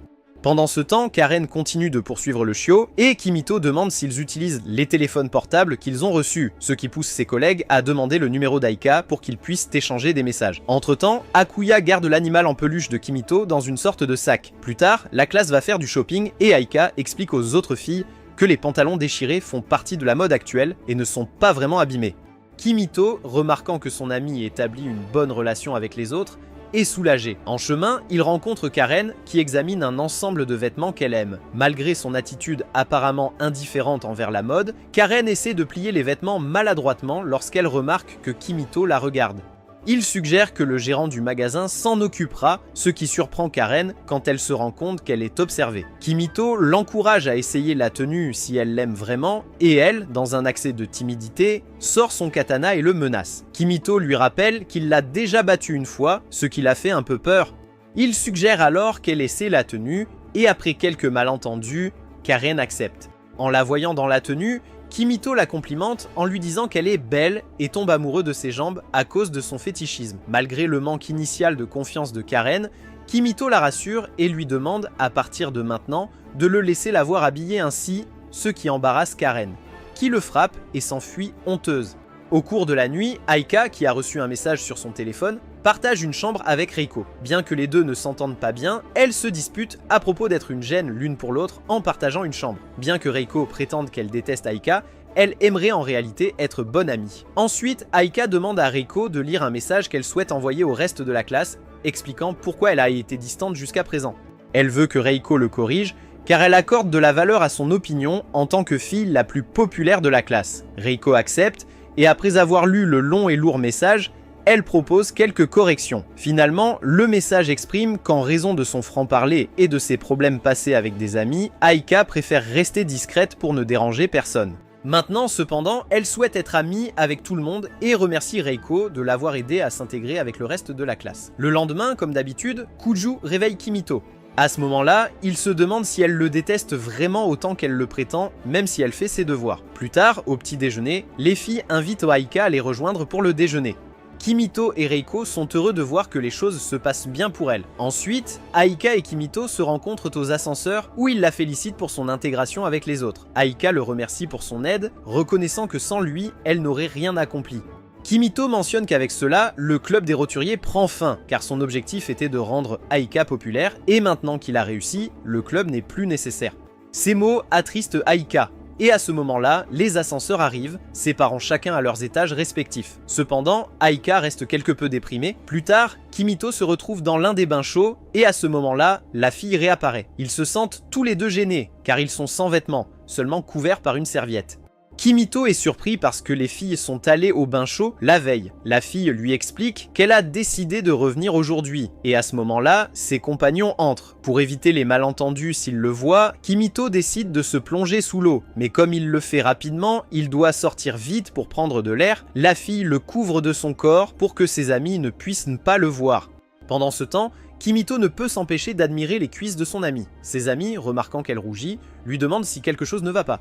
Pendant ce temps, Karen continue de poursuivre le chiot et Kimito demande s'ils utilisent les téléphones portables qu'ils ont reçus, ce qui pousse ses collègues à demander le numéro d'Aika pour qu'ils puissent échanger des messages. Entre-temps, Akuya garde l'animal en peluche de Kimito dans une sorte de sac. Plus tard, la classe va faire du shopping et Aika explique aux autres filles que les pantalons déchirés font partie de la mode actuelle et ne sont pas vraiment abîmés. Kimito, remarquant que son ami établit une bonne relation avec les autres, est soulagé. En chemin, il rencontre Karen qui examine un ensemble de vêtements qu'elle aime. Malgré son attitude apparemment indifférente envers la mode, Karen essaie de plier les vêtements maladroitement lorsqu'elle remarque que Kimito la regarde. Il suggère que le gérant du magasin s'en occupera, ce qui surprend Karen quand elle se rend compte qu'elle est observée. Kimito l'encourage à essayer la tenue si elle l'aime vraiment, et elle, dans un accès de timidité, sort son katana et le menace. Kimito lui rappelle qu'il l'a déjà battu une fois, ce qui l'a fait un peu peur. Il suggère alors qu'elle essaie la tenue, et après quelques malentendus, Karen accepte. En la voyant dans la tenue, Kimito la complimente en lui disant qu'elle est belle et tombe amoureux de ses jambes à cause de son fétichisme. Malgré le manque initial de confiance de Karen, Kimito la rassure et lui demande, à partir de maintenant, de le laisser la voir habillée ainsi, ce qui embarrasse Karen, qui le frappe et s'enfuit honteuse. Au cours de la nuit, Aika, qui a reçu un message sur son téléphone, partage une chambre avec Reiko. Bien que les deux ne s'entendent pas bien, elles se disputent à propos d'être une gêne l'une pour l'autre en partageant une chambre. Bien que Reiko prétende qu'elle déteste Aika, elle aimerait en réalité être bonne amie. Ensuite, Aika demande à Reiko de lire un message qu'elle souhaite envoyer au reste de la classe, expliquant pourquoi elle a été distante jusqu'à présent. Elle veut que Reiko le corrige, car elle accorde de la valeur à son opinion en tant que fille la plus populaire de la classe. Reiko accepte, et après avoir lu le long et lourd message, elle propose quelques corrections. Finalement, le message exprime qu'en raison de son franc-parler et de ses problèmes passés avec des amis, Aika préfère rester discrète pour ne déranger personne. Maintenant, cependant, elle souhaite être amie avec tout le monde et remercie Reiko de l'avoir aidé à s'intégrer avec le reste de la classe. Le lendemain, comme d'habitude, Kuju réveille Kimito. À ce moment-là, il se demande si elle le déteste vraiment autant qu'elle le prétend, même si elle fait ses devoirs. Plus tard, au petit déjeuner, les filles invitent Aika à les rejoindre pour le déjeuner. Kimito et Reiko sont heureux de voir que les choses se passent bien pour elle. Ensuite, Aika et Kimito se rencontrent aux ascenseurs où ils la félicitent pour son intégration avec les autres. Aika le remercie pour son aide, reconnaissant que sans lui, elle n'aurait rien accompli. Kimito mentionne qu'avec cela, le club des roturiers prend fin, car son objectif était de rendre Aika populaire, et maintenant qu'il a réussi, le club n'est plus nécessaire. Ces mots attristent Aika, et à ce moment-là, les ascenseurs arrivent, séparant chacun à leurs étages respectifs. Cependant, Aika reste quelque peu déprimée. Plus tard, Kimito se retrouve dans l'un des bains chauds, et à ce moment-là, la fille réapparaît. Ils se sentent tous les deux gênés, car ils sont sans vêtements, seulement couverts par une serviette. Kimito est surpris parce que les filles sont allées au bain chaud la veille. La fille lui explique qu'elle a décidé de revenir aujourd'hui, et à ce moment-là, ses compagnons entrent. Pour éviter les malentendus s'ils le voient, Kimito décide de se plonger sous l'eau, mais comme il le fait rapidement, il doit sortir vite pour prendre de l'air. La fille le couvre de son corps pour que ses amis ne puissent pas le voir. Pendant ce temps, Kimito ne peut s'empêcher d'admirer les cuisses de son amie. Ses amis, remarquant qu'elle rougit, lui demandent si quelque chose ne va pas.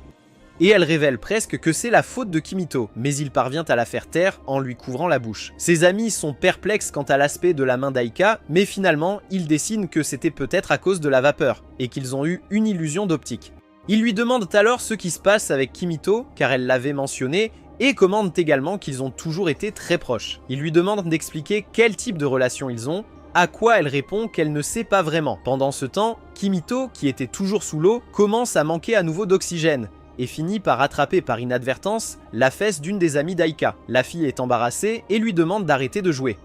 Et elle révèle presque que c'est la faute de Kimito, mais il parvient à la faire taire en lui couvrant la bouche. Ses amis sont perplexes quant à l'aspect de la main d'Aika, mais finalement, ils décident que c'était peut-être à cause de la vapeur, et qu'ils ont eu une illusion d'optique. Ils lui demandent alors ce qui se passe avec Kimito, car elle l'avait mentionné, et commandent également qu'ils ont toujours été très proches. Ils lui demandent d'expliquer quel type de relation ils ont, à quoi elle répond qu'elle ne sait pas vraiment. Pendant ce temps, Kimito, qui était toujours sous l'eau, commence à manquer à nouveau d'oxygène, et finit par attraper par inadvertance la fesse d'une des amies d'Aika. La fille est embarrassée et lui demande d'arrêter de jouer.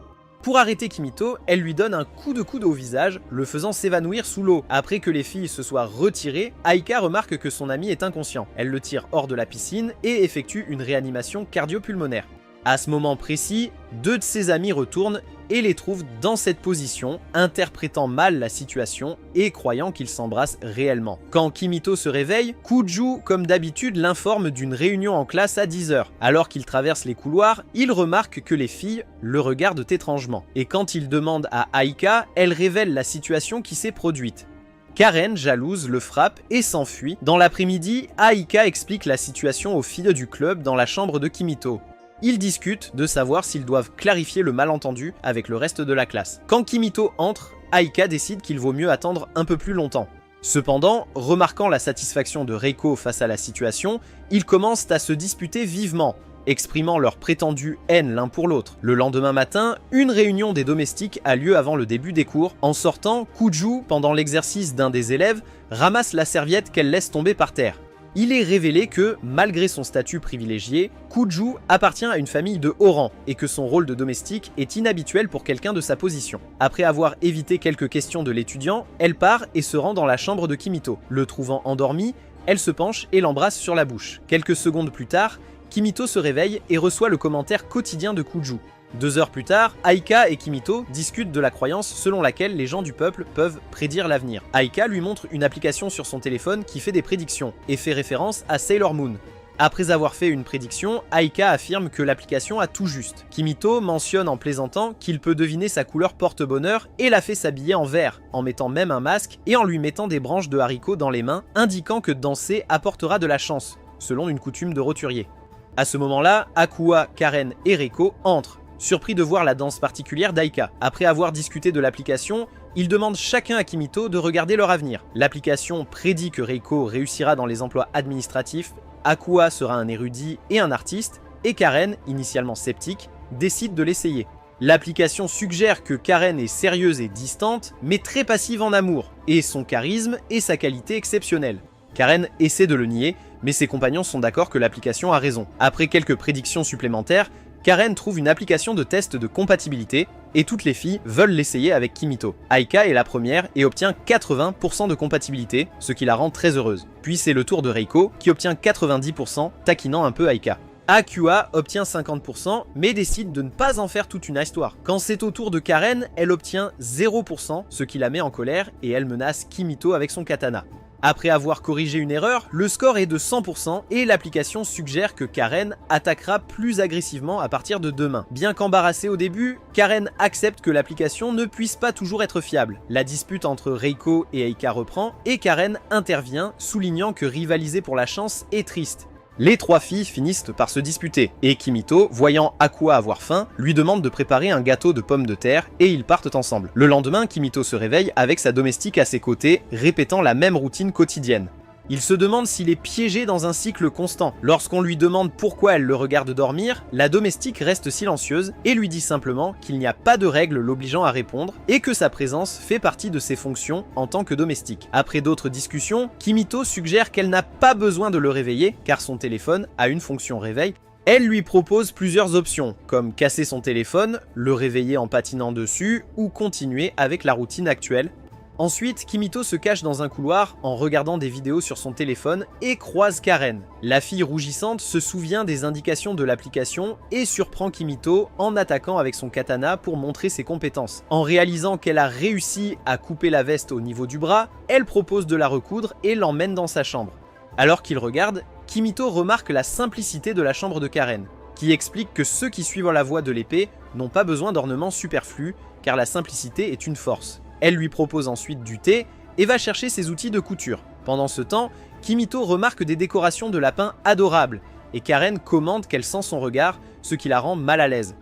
Pour arrêter Kimito, elle lui donne un coup de coude au visage, le faisant s'évanouir sous l'eau. Après que les filles se soient retirées, Aika remarque que son ami est inconscient. Elle le tire hors de la piscine et effectue une réanimation cardio-pulmonaire. À ce moment précis, deux de ses amis retournent et les trouvent dans cette position, interprétant mal la situation et croyant qu'ils s'embrassent réellement. Quand Kimito se réveille, Kuju, comme d'habitude, l'informe d'une réunion en classe à 10 h. Alors qu'il traverse les couloirs, il remarque que les filles le regardent étrangement. Et quand il demande à Aika, elle révèle la situation qui s'est produite. Karen, jalouse, le frappe et s'enfuit. Dans l'après-midi, Aika explique la situation aux filles du club dans la chambre de Kimito. Ils discutent de savoir s'ils doivent clarifier le malentendu avec le reste de la classe. Quand Kimito entre, Aika décide qu'il vaut mieux attendre un peu plus longtemps. Cependant, remarquant la satisfaction de Reiko face à la situation, ils commencent à se disputer vivement, exprimant leur prétendue haine l'un pour l'autre. Le lendemain matin, une réunion des domestiques a lieu avant le début des cours. En sortant, Kuju, pendant l'exercice d'un des élèves, ramasse la serviette qu'elle laisse tomber par terre. Il est révélé que, malgré son statut privilégié, Kuju appartient à une famille de haut rang et que son rôle de domestique est inhabituel pour quelqu'un de sa position. Après avoir évité quelques questions de l'étudiant, elle part et se rend dans la chambre de Kimito. Le trouvant endormi, elle se penche et l'embrasse sur la bouche. Quelques secondes plus tard, Kimito se réveille et reçoit le commentaire quotidien de Kuju. 2 heures plus tard, Aika et Kimito discutent de la croyance selon laquelle les gens du peuple peuvent prédire l'avenir. Aika lui montre une application sur son téléphone qui fait des prédictions, et fait référence à Sailor Moon. Après avoir fait une prédiction, Aika affirme que l'application a tout juste. Kimito mentionne en plaisantant qu'il peut deviner sa couleur porte-bonheur et la fait s'habiller en vert, en mettant même un masque et en lui mettant des branches de haricots dans les mains, indiquant que danser apportera de la chance, selon une coutume de roturier. À ce moment-là, Akua, Karen et Reiko entrent, surpris de voir la danse particulière d'Aika. Après avoir discuté de l'application, ils demandent chacun à Kimito de regarder leur avenir. L'application prédit que Reiko réussira dans les emplois administratifs, Akua sera un érudit et un artiste, et Karen, initialement sceptique, décide de l'essayer. L'application suggère que Karen est sérieuse et distante, mais très passive en amour, et son charisme et sa qualité exceptionnelle. Karen essaie de le nier, mais ses compagnons sont d'accord que l'application a raison. Après quelques prédictions supplémentaires, Karen trouve une application de test de compatibilité, et toutes les filles veulent l'essayer avec Kimito. Aika est la première et obtient 80% de compatibilité, ce qui la rend très heureuse. Puis c'est le tour de Reiko, qui obtient 90%, taquinant un peu Aika. Akua obtient 50%, mais décide de ne pas en faire toute une histoire. Quand c'est au tour de Karen, elle obtient 0%, ce qui la met en colère, et elle menace Kimito avec son katana. Après avoir corrigé une erreur, le score est de 100% et l'application suggère que Karen attaquera plus agressivement à partir de demain. Bien qu'embarrassée au début, Karen accepte que l'application ne puisse pas toujours être fiable. La dispute entre Reiko et Aika reprend et Karen intervient, soulignant que rivaliser pour la chance est triste. Les 3 filles finissent par se disputer, et Kimito, voyant Akua avoir faim, lui demande de préparer un gâteau de pommes de terre, et ils partent ensemble. Le lendemain, Kimito se réveille avec sa domestique à ses côtés, répétant la même routine quotidienne. Il se demande s'il est piégé dans un cycle constant. Lorsqu'on lui demande pourquoi elle le regarde dormir, la domestique reste silencieuse et lui dit simplement qu'il n'y a pas de règle l'obligeant à répondre et que sa présence fait partie de ses fonctions en tant que domestique. Après d'autres discussions, Kimito suggère qu'elle n'a pas besoin de le réveiller car son téléphone a une fonction réveil. Elle lui propose plusieurs options, comme casser son téléphone, le réveiller en patinant dessus ou continuer avec la routine actuelle. Ensuite, Kimito se cache dans un couloir en regardant des vidéos sur son téléphone et croise Karen. La fille rougissante se souvient des indications de l'application et surprend Kimito en attaquant avec son katana pour montrer ses compétences. En réalisant qu'elle a réussi à couper la veste au niveau du bras, elle propose de la recoudre et l'emmène dans sa chambre. Alors qu'il regarde, Kimito remarque la simplicité de la chambre de Karen, qui explique que ceux qui suivent la voie de l'épée n'ont pas besoin d'ornements superflus car la simplicité est une force. Elle lui propose ensuite du thé et va chercher ses outils de couture. Pendant ce temps, Kimito remarque des décorations de lapins adorables et Karen commente qu'elle sent son regard, ce qui la rend mal à l'aise.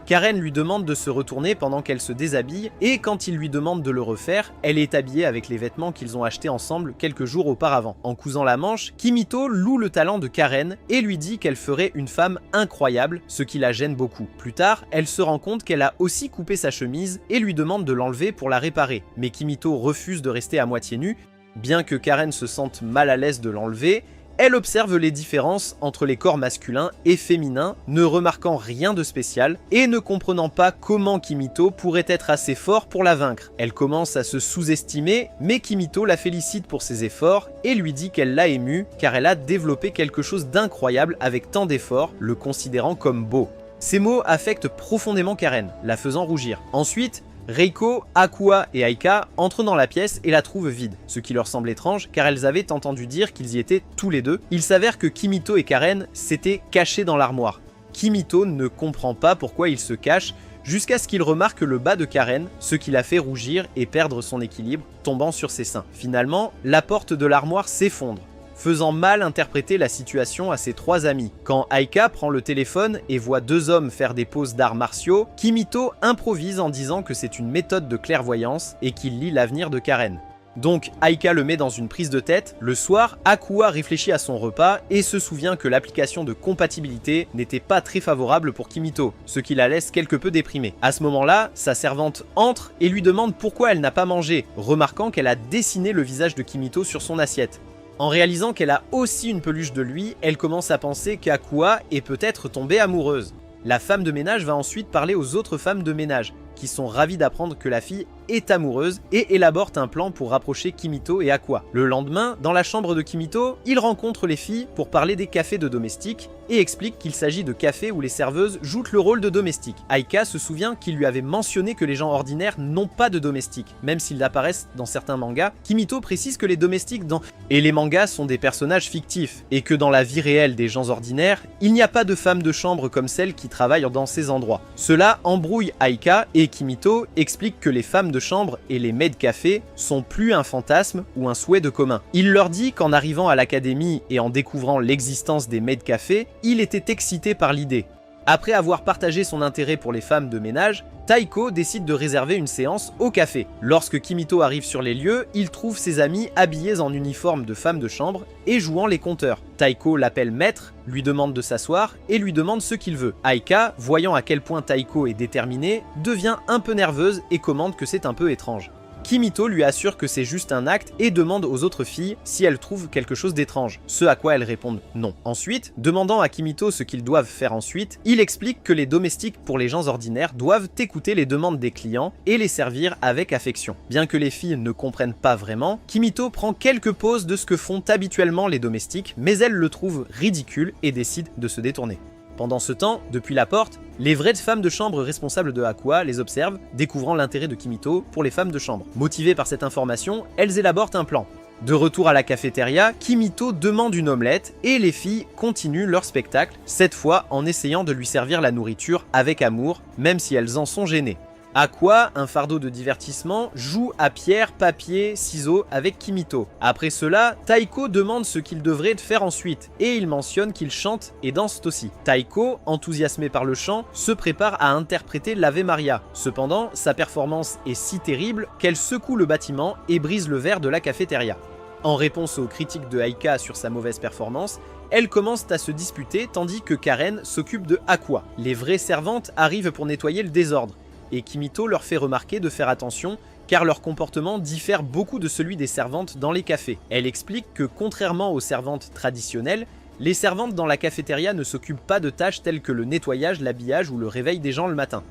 Karen lui demande de se retourner pendant qu'elle se déshabille et quand il lui demande de le refaire, elle est habillée avec les vêtements qu'ils ont achetés ensemble quelques jours auparavant. En cousant la manche, Kimito loue le talent de Karen et lui dit qu'elle ferait une femme incroyable, ce qui la gêne beaucoup. Plus tard, elle se rend compte qu'elle a aussi coupé sa chemise et lui demande de l'enlever pour la réparer. Mais Kimito refuse de rester à moitié nue, bien que Karen se sente mal à l'aise de l'enlever. Elle observe les différences entre les corps masculins et féminins, ne remarquant rien de spécial et ne comprenant pas comment Kimito pourrait être assez fort pour la vaincre. Elle commence à se sous-estimer, mais Kimito la félicite pour ses efforts et lui dit qu'elle l'a émue car elle a développé quelque chose d'incroyable avec tant d'efforts, le considérant comme beau. Ces mots affectent profondément Karen, la faisant rougir. Ensuite, Reiko, Akua et Aika entrent dans la pièce et la trouvent vide, ce qui leur semble étrange car elles avaient entendu dire qu'ils y étaient tous les deux. Il s'avère que Kimito et Karen s'étaient cachés dans l'armoire. Kimito ne comprend pas pourquoi ils se cachent jusqu'à ce qu'il remarque le bas de Karen, ce qui la fait rougir et perdre son équilibre, tombant sur ses seins. Finalement, la porte de l'armoire s'effondre, faisant mal interpréter la situation à ses 3 amis. Quand Aika prend le téléphone et voit 2 hommes faire des poses d'arts martiaux, Kimito improvise en disant que c'est une méthode de clairvoyance et qu'il lit l'avenir de Karen. Donc Aika le met dans une prise de tête. Le soir, Akua réfléchit à son repas et se souvient que l'application de compatibilité n'était pas très favorable pour Kimito, ce qui la laisse quelque peu déprimée. À ce moment-là, sa servante entre et lui demande pourquoi elle n'a pas mangé, remarquant qu'elle a dessiné le visage de Kimito sur son assiette. En réalisant qu'elle a aussi une peluche de lui, elle commence à penser qu'Akua est peut-être tombée amoureuse. La femme de ménage va ensuite parler aux autres femmes de ménage, qui sont ravies d'apprendre que la fille est amoureuse et élabore un plan pour rapprocher Kimito et Aqua. Le lendemain, dans la chambre de Kimito, il rencontre les filles pour parler des cafés de domestiques et explique qu'il s'agit de cafés où les serveuses jouent le rôle de domestiques. Aika se souvient qu'il lui avait mentionné que les gens ordinaires n'ont pas de domestiques, même s'ils apparaissent dans certains mangas. Kimito précise que les domestiques et les mangas sont des personnages fictifs, et que dans la vie réelle des gens ordinaires, il n'y a pas de femmes de chambre comme celles qui travaillent dans ces endroits. Cela embrouille Aika, et Kimito explique que les femmes de chambre et les maids café sont plus un fantasme ou un souhait de commun. Il leur dit qu'en arrivant à l'académie et en découvrant l'existence des maids café, il était excité par l'idée. Après avoir partagé son intérêt pour les femmes de ménage, Taiko décide de réserver une séance au café. Lorsque Kimito arrive sur les lieux, il trouve ses amis habillés en uniforme de femme de chambre et jouant les compteurs. Taiko l'appelle maître, lui demande de s'asseoir et lui demande ce qu'il veut. Aika, voyant à quel point Taiko est déterminée, devient un peu nerveuse et commande que c'est un peu étrange. Kimito lui assure que c'est juste un acte et demande aux autres filles si elles trouvent quelque chose d'étrange, ce à quoi elles répondent non. Ensuite, demandant à Kimito ce qu'ils doivent faire ensuite, il explique que les domestiques pour les gens ordinaires doivent écouter les demandes des clients et les servir avec affection. Bien que les filles ne comprennent pas vraiment, Kimito prend quelques pauses de ce que font habituellement les domestiques, mais elles le trouvent ridicule et décident de se détourner. Pendant ce temps, depuis la porte, les vraies femmes de chambre responsables de Aqua les observent, découvrant l'intérêt de Kimito pour les femmes de chambre. Motivées par cette information, elles élaborent un plan. De retour à la cafétéria, Kimito demande une omelette et les filles continuent leur spectacle, cette fois en essayant de lui servir la nourriture avec amour, même si elles en sont gênées. Aqua, un fardeau de divertissement, joue à pierre, papier, ciseaux avec Kimito. Après cela, Taiko demande ce qu'il devrait faire ensuite, et il mentionne qu'il chante et danse aussi. Taiko, enthousiasmé par le chant, se prépare à interpréter l'Ave Maria. Cependant, sa performance est si terrible qu'elle secoue le bâtiment et brise le verre de la cafétéria. En réponse aux critiques de Aika sur sa mauvaise performance, elles commencent à se disputer tandis que Karen s'occupe de Aqua. Les vraies servantes arrivent pour nettoyer le désordre, et Kimito leur fait remarquer de faire attention car leur comportement diffère beaucoup de celui des servantes dans les cafés. Elle explique que contrairement aux servantes traditionnelles, les servantes dans la cafétéria ne s'occupent pas de tâches telles que le nettoyage, l'habillage ou le réveil des gens le matin.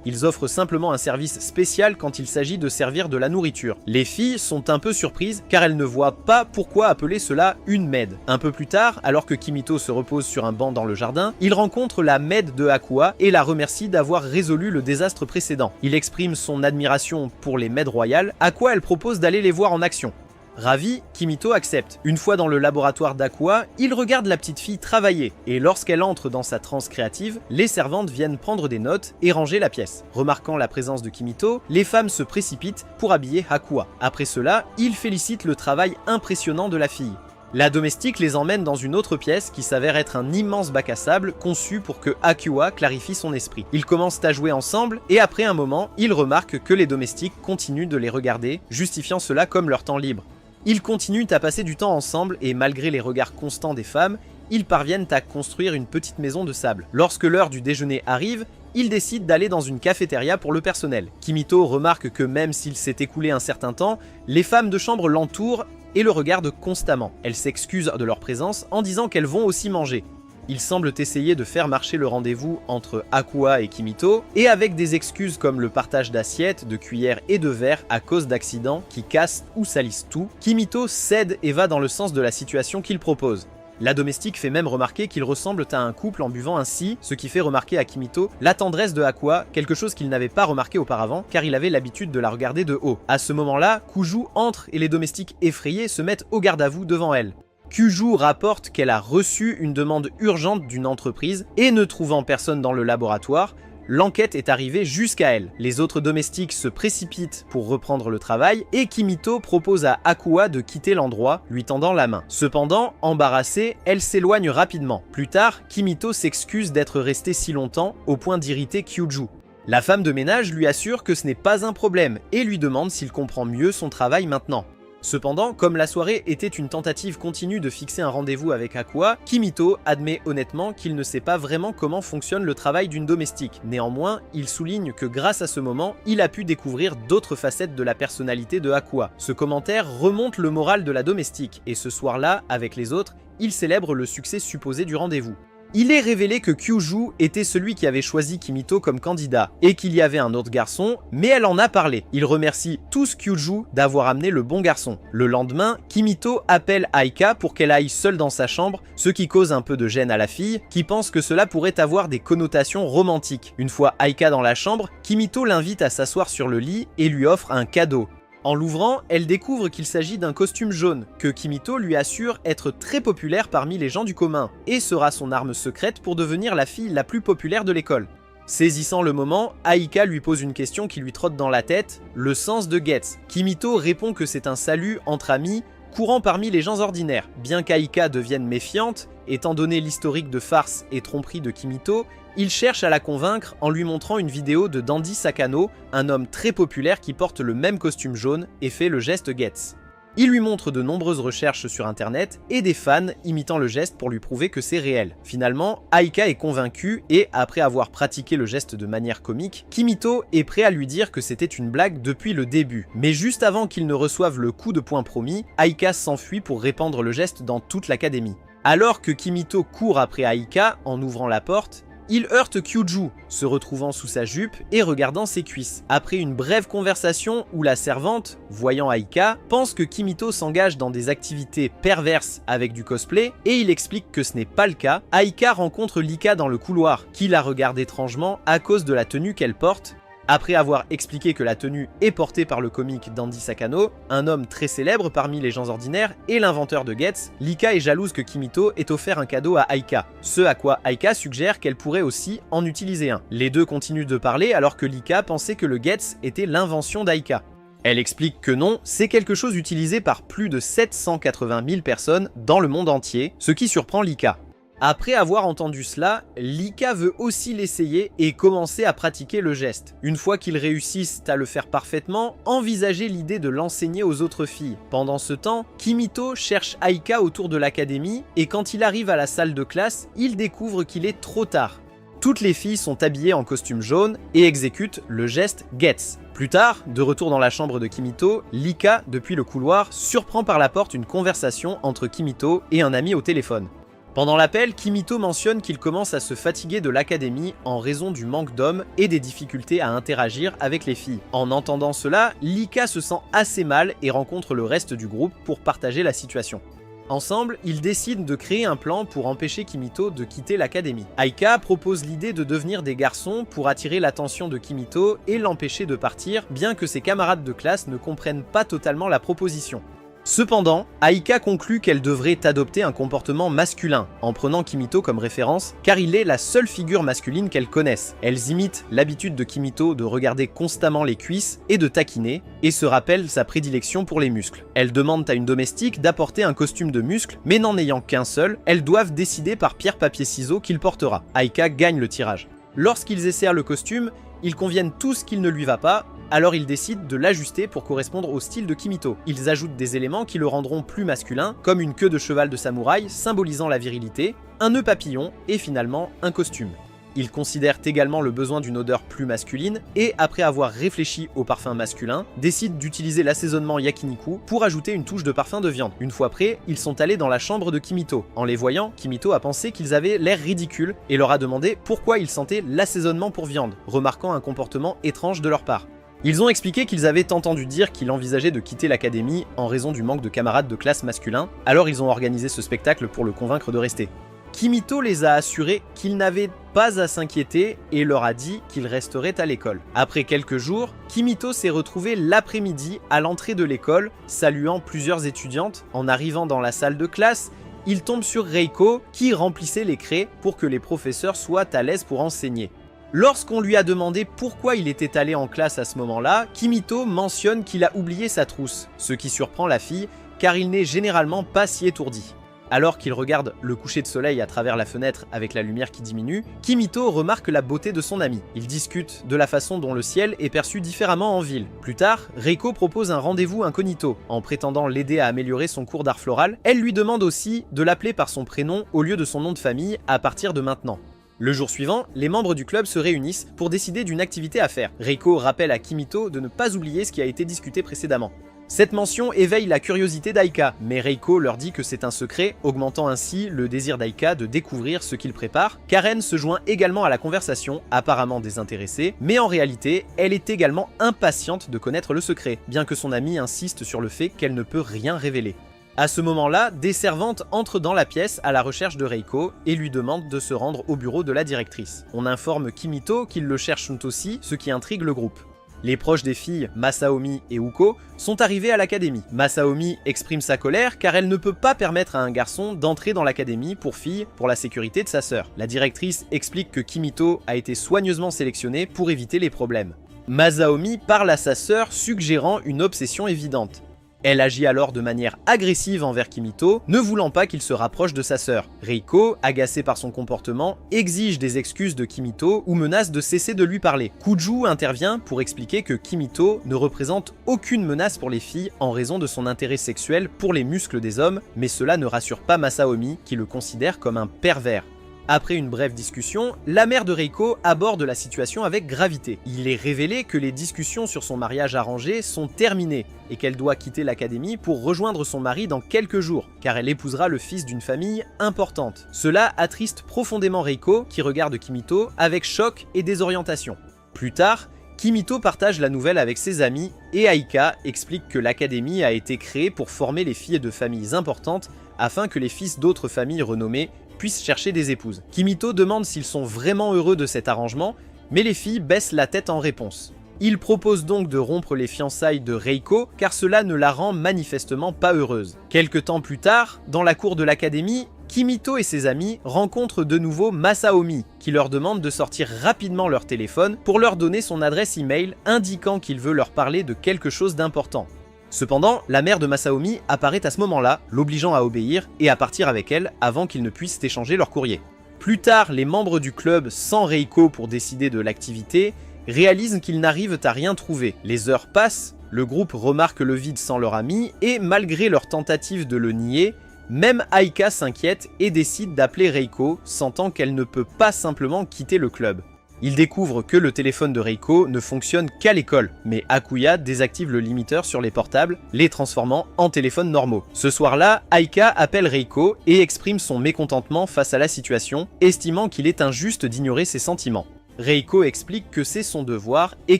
Ils offrent simplement un service spécial quand il s'agit de servir de la nourriture. Les filles sont un peu surprises car elles ne voient pas pourquoi appeler cela une maid. Un peu plus tard, alors que Kimito se repose sur un banc dans le jardin, il rencontre la maid de Aqua et la remercie d'avoir résolu le désastre précédent. Il exprime son admiration pour les maids royales, à quoi elle propose d'aller les voir en action. Ravi, Kimito accepte. Une fois dans le laboratoire d'Aqua, il regarde la petite fille travailler, et lorsqu'elle entre dans sa transe créative, les servantes viennent prendre des notes et ranger la pièce. Remarquant la présence de Kimito, les femmes se précipitent pour habiller Aqua. Après cela, il félicite le travail impressionnant de la fille. La domestique les emmène dans une autre pièce qui s'avère être un immense bac à sable conçu pour que Aqua clarifie son esprit. Ils commencent à jouer ensemble et après un moment, ils remarquent que les domestiques continuent de les regarder, justifiant cela comme leur temps libre. Ils continuent à passer du temps ensemble et malgré les regards constants des femmes, ils parviennent à construire une petite maison de sable. Lorsque l'heure du déjeuner arrive, ils décident d'aller dans une cafétéria pour le personnel. Kimito remarque que même s'il s'est écoulé un certain temps, les femmes de chambre l'entourent et le regardent constamment. Elles s'excusent de leur présence en disant qu'elles vont aussi manger. Ils semblent essayer de faire marcher le rendez-vous entre Aqua et Kimito, et avec des excuses comme le partage d'assiettes, de cuillères et de verres à cause d'accidents qui cassent ou salissent tout, Kimito cède et va dans le sens de la situation qu'il propose. La domestique fait même remarquer qu'ils ressemblent à un couple en buvant ainsi, ce qui fait remarquer à Kimito la tendresse de Aqua, quelque chose qu'il n'avait pas remarqué auparavant car il avait l'habitude de la regarder de haut. À ce moment-là, Kuju entre et les domestiques effrayés se mettent au garde-à-vous devant elle. Kuju rapporte qu'elle a reçu une demande urgente d'une entreprise et ne trouvant personne dans le laboratoire, l'enquête est arrivée jusqu'à elle. Les autres domestiques se précipitent pour reprendre le travail et Kimito propose à Aqua de quitter l'endroit, lui tendant la main. Cependant, embarrassée, elle s'éloigne rapidement. Plus tard, Kimito s'excuse d'être restée si longtemps au point d'irriter Kyuju. La femme de ménage lui assure que ce n'est pas un problème et lui demande s'il comprend mieux son travail maintenant. Cependant, comme la soirée était une tentative continue de fixer un rendez-vous avec Aqua, Kimito admet honnêtement qu'il ne sait pas vraiment comment fonctionne le travail d'une domestique. Néanmoins, il souligne que grâce à ce moment, il a pu découvrir d'autres facettes de la personnalité de Aqua. Ce commentaire remonte le moral de la domestique, et ce soir-là, avec les autres, il célèbre le succès supposé du rendez-vous. Il est révélé que Kyuju était celui qui avait choisi Kimito comme candidat, et qu'il y avait un autre garçon, mais elle en a parlé. Il remercie tous Kyuju d'avoir amené le bon garçon. Le lendemain, Kimito appelle Aika pour qu'elle aille seule dans sa chambre, ce qui cause un peu de gêne à la fille, qui pense que cela pourrait avoir des connotations romantiques. Une fois Aika dans la chambre, Kimito l'invite à s'asseoir sur le lit et lui offre un cadeau. En l'ouvrant, elle découvre qu'il s'agit d'un costume jaune, que Kimito lui assure être très populaire parmi les gens du commun, et sera son arme secrète pour devenir la fille la plus populaire de l'école. Saisissant le moment, Aika lui pose une question qui lui trotte dans la tête, le sens de Getz. Kimito répond que c'est un salut entre amis, courant parmi les gens ordinaires. Bien qu'Aika devienne méfiante, étant donné l'historique de farce et tromperie de Kimito, il cherche à la convaincre en lui montrant une vidéo de Dandy Sakano, un homme très populaire qui porte le même costume jaune et fait le geste Getz. Il lui montre de nombreuses recherches sur internet et des fans imitant le geste pour lui prouver que c'est réel. Finalement, Aika est convaincue et, après avoir pratiqué le geste de manière comique, Kimito est prêt à lui dire que c'était une blague depuis le début. Mais juste avant qu'il ne reçoive le coup de poing promis, Aika s'enfuit pour répandre le geste dans toute l'académie. Alors que Kimito court après Aika en ouvrant la porte, il heurte Kyuju, se retrouvant sous sa jupe et regardant ses cuisses. Après une brève conversation où la servante, voyant Aika, pense que Kimito s'engage dans des activités perverses avec du cosplay et il explique que ce n'est pas le cas, Aika rencontre Lika dans le couloir, qui la regarde étrangement à cause de la tenue qu'elle porte. Après avoir expliqué que la tenue est portée par le comique Dandy Sakano, un homme très célèbre parmi les gens ordinaires et l'inventeur de Getz, Lika est jalouse que Kimito ait offert un cadeau à Aika, ce à quoi Aika suggère qu'elle pourrait aussi en utiliser un. Les deux continuent de parler alors que Lika pensait que le Getz était l'invention d'Aika. Elle explique que non, c'est quelque chose utilisé par plus de 780 000 personnes dans le monde entier, ce qui surprend Lika. Après avoir entendu cela, Lika veut aussi l'essayer et commencer à pratiquer le geste. Une fois qu'ils réussissent à le faire parfaitement, envisagez l'idée de l'enseigner aux autres filles. Pendant ce temps, Kimito cherche Aika autour de l'académie et quand il arrive à la salle de classe, il découvre qu'il est trop tard. Toutes les filles sont habillées en costume jaune et exécutent le geste Getz. Plus tard, de retour dans la chambre de Kimito, Lika, depuis le couloir, surprend par la porte une conversation entre Kimito et un ami au téléphone. Pendant l'appel, Kimito mentionne qu'il commence à se fatiguer de l'académie en raison du manque d'hommes et des difficultés à interagir avec les filles. En entendant cela, Lika se sent assez mal et rencontre le reste du groupe pour partager la situation. Ensemble, ils décident de créer un plan pour empêcher Kimito de quitter l'académie. Aika propose l'idée de devenir des garçons pour attirer l'attention de Kimito et l'empêcher de partir, bien que ses camarades de classe ne comprennent pas totalement la proposition. Cependant, Aika conclut qu'elle devrait adopter un comportement masculin, en prenant Kimito comme référence, car il est la seule figure masculine qu'elles connaissent. Elles imitent l'habitude de Kimito de regarder constamment les cuisses et de taquiner, et se rappellent sa prédilection pour les muscles. Elles demandent à une domestique d'apporter un costume de muscles, mais n'en ayant qu'un seul, elles doivent décider par pierre-papier-ciseaux qu'il portera. Aika gagne le tirage. Lorsqu'ils essayent le costume, ils conviennent tous qu'il ne lui va pas, alors ils décident de l'ajuster pour correspondre au style de Kimito. Ils ajoutent des éléments qui le rendront plus masculin, comme une queue de cheval de samouraï symbolisant la virilité, un nœud papillon et finalement un costume. Ils considèrent également le besoin d'une odeur plus masculine et, après avoir réfléchi au parfum masculin, décident d'utiliser l'assaisonnement yakiniku pour ajouter une touche de parfum de viande. Une fois prêts, ils sont allés dans la chambre de Kimito. En les voyant, Kimito a pensé qu'ils avaient l'air ridicules et leur a demandé pourquoi ils sentaient l'assaisonnement pour viande, remarquant un comportement étrange de leur part. Ils ont expliqué qu'ils avaient entendu dire qu'il envisageait de quitter l'académie en raison du manque de camarades de classe masculins, alors ils ont organisé ce spectacle pour le convaincre de rester. Kimito les a assurés qu'ils n'avaient pas à s'inquiéter et leur a dit qu'ils resteraient à l'école. Après quelques jours, Kimito s'est retrouvé l'après-midi à l'entrée de l'école, saluant plusieurs étudiantes. En arrivant dans la salle de classe, il tombe sur Reiko qui remplissait les craies pour que les professeurs soient à l'aise pour enseigner. Lorsqu'on lui a demandé pourquoi il était allé en classe à ce moment-là, Kimito mentionne qu'il a oublié sa trousse, ce qui surprend la fille car il n'est généralement pas si étourdi. Alors qu'il regarde le coucher de soleil à travers la fenêtre avec la lumière qui diminue, Kimito remarque la beauté de son ami. Ils discutent de la façon dont le ciel est perçu différemment en ville. Plus tard, Reiko propose un rendez-vous incognito. En prétendant l'aider à améliorer son cours d'art floral, elle lui demande aussi de l'appeler par son prénom au lieu de son nom de famille à partir de maintenant. Le jour suivant, les membres du club se réunissent pour décider d'une activité à faire. Reiko rappelle à Kimito de ne pas oublier ce qui a été discuté précédemment. Cette mention éveille la curiosité d'Aika, mais Reiko leur dit que c'est un secret, augmentant ainsi le désir d'Aika de découvrir ce qu'il prépare. Karen se joint également à la conversation, apparemment désintéressée, mais en réalité, elle est également impatiente de connaître le secret, bien que son amie insiste sur le fait qu'elle ne peut rien révéler. À ce moment-là, des servantes entrent dans la pièce à la recherche de Reiko et lui demandent de se rendre au bureau de la directrice. On informe Kimito qu'ils le cherchent aussi, ce qui intrigue le groupe. Les proches des filles, Masaomi et Uko, sont arrivés à l'académie. Masaomi exprime sa colère car elle ne peut pas permettre à un garçon d'entrer dans l'académie pour filles pour la sécurité de sa sœur. La directrice explique que Kimito a été soigneusement sélectionné pour éviter les problèmes. Masaomi parle à sa sœur suggérant une obsession évidente. Elle agit alors de manière agressive envers Kimito, ne voulant pas qu'il se rapproche de sa sœur. Reiko, agacée par son comportement, exige des excuses de Kimito ou menace de cesser de lui parler. Kuju intervient pour expliquer que Kimito ne représente aucune menace pour les filles en raison de son intérêt sexuel pour les muscles des hommes, mais cela ne rassure pas Masaomi qui le considère comme un pervers. Après une brève discussion, la mère de Reiko aborde la situation avec gravité. Il est révélé que les discussions sur son mariage arrangé sont terminées et qu'elle doit quitter l'académie pour rejoindre son mari dans quelques jours, car elle épousera le fils d'une famille importante. Cela attriste profondément Reiko, qui regarde Kimito avec choc et désorientation. Plus tard, Kimito partage la nouvelle avec ses amis et Aika explique que l'académie a été créée pour former les filles de familles importantes afin que les fils d'autres familles renommées puissent chercher des épouses. Kimito demande s'ils sont vraiment heureux de cet arrangement, mais les filles baissent la tête en réponse. Il propose donc de rompre les fiançailles de Reiko, car cela ne la rend manifestement pas heureuse. Quelque temps plus tard, dans la cour de l'académie, Kimito et ses amis rencontrent de nouveau Masaomi, qui leur demande de sortir rapidement leur téléphone pour leur donner son adresse email indiquant qu'il veut leur parler de quelque chose d'important. Cependant, la mère de Masaomi apparaît à ce moment-là, l'obligeant à obéir et à partir avec elle avant qu'ils ne puissent échanger leur courrier. Plus tard, les membres du club, sans Reiko pour décider de l'activité, réalisent qu'ils n'arrivent à rien trouver. Les heures passent, le groupe remarque le vide sans leur ami et malgré leur tentative de le nier, même Aika s'inquiète et décide d'appeler Reiko, sentant qu'elle ne peut pas simplement quitter le club. Ils découvrent que le téléphone de Reiko ne fonctionne qu'à l'école, mais Akuya désactive le limiteur sur les portables, les transformant en téléphones normaux. Ce soir-là, Aika appelle Reiko et exprime son mécontentement face à la situation, estimant qu'il est injuste d'ignorer ses sentiments. Reiko explique que c'est son devoir et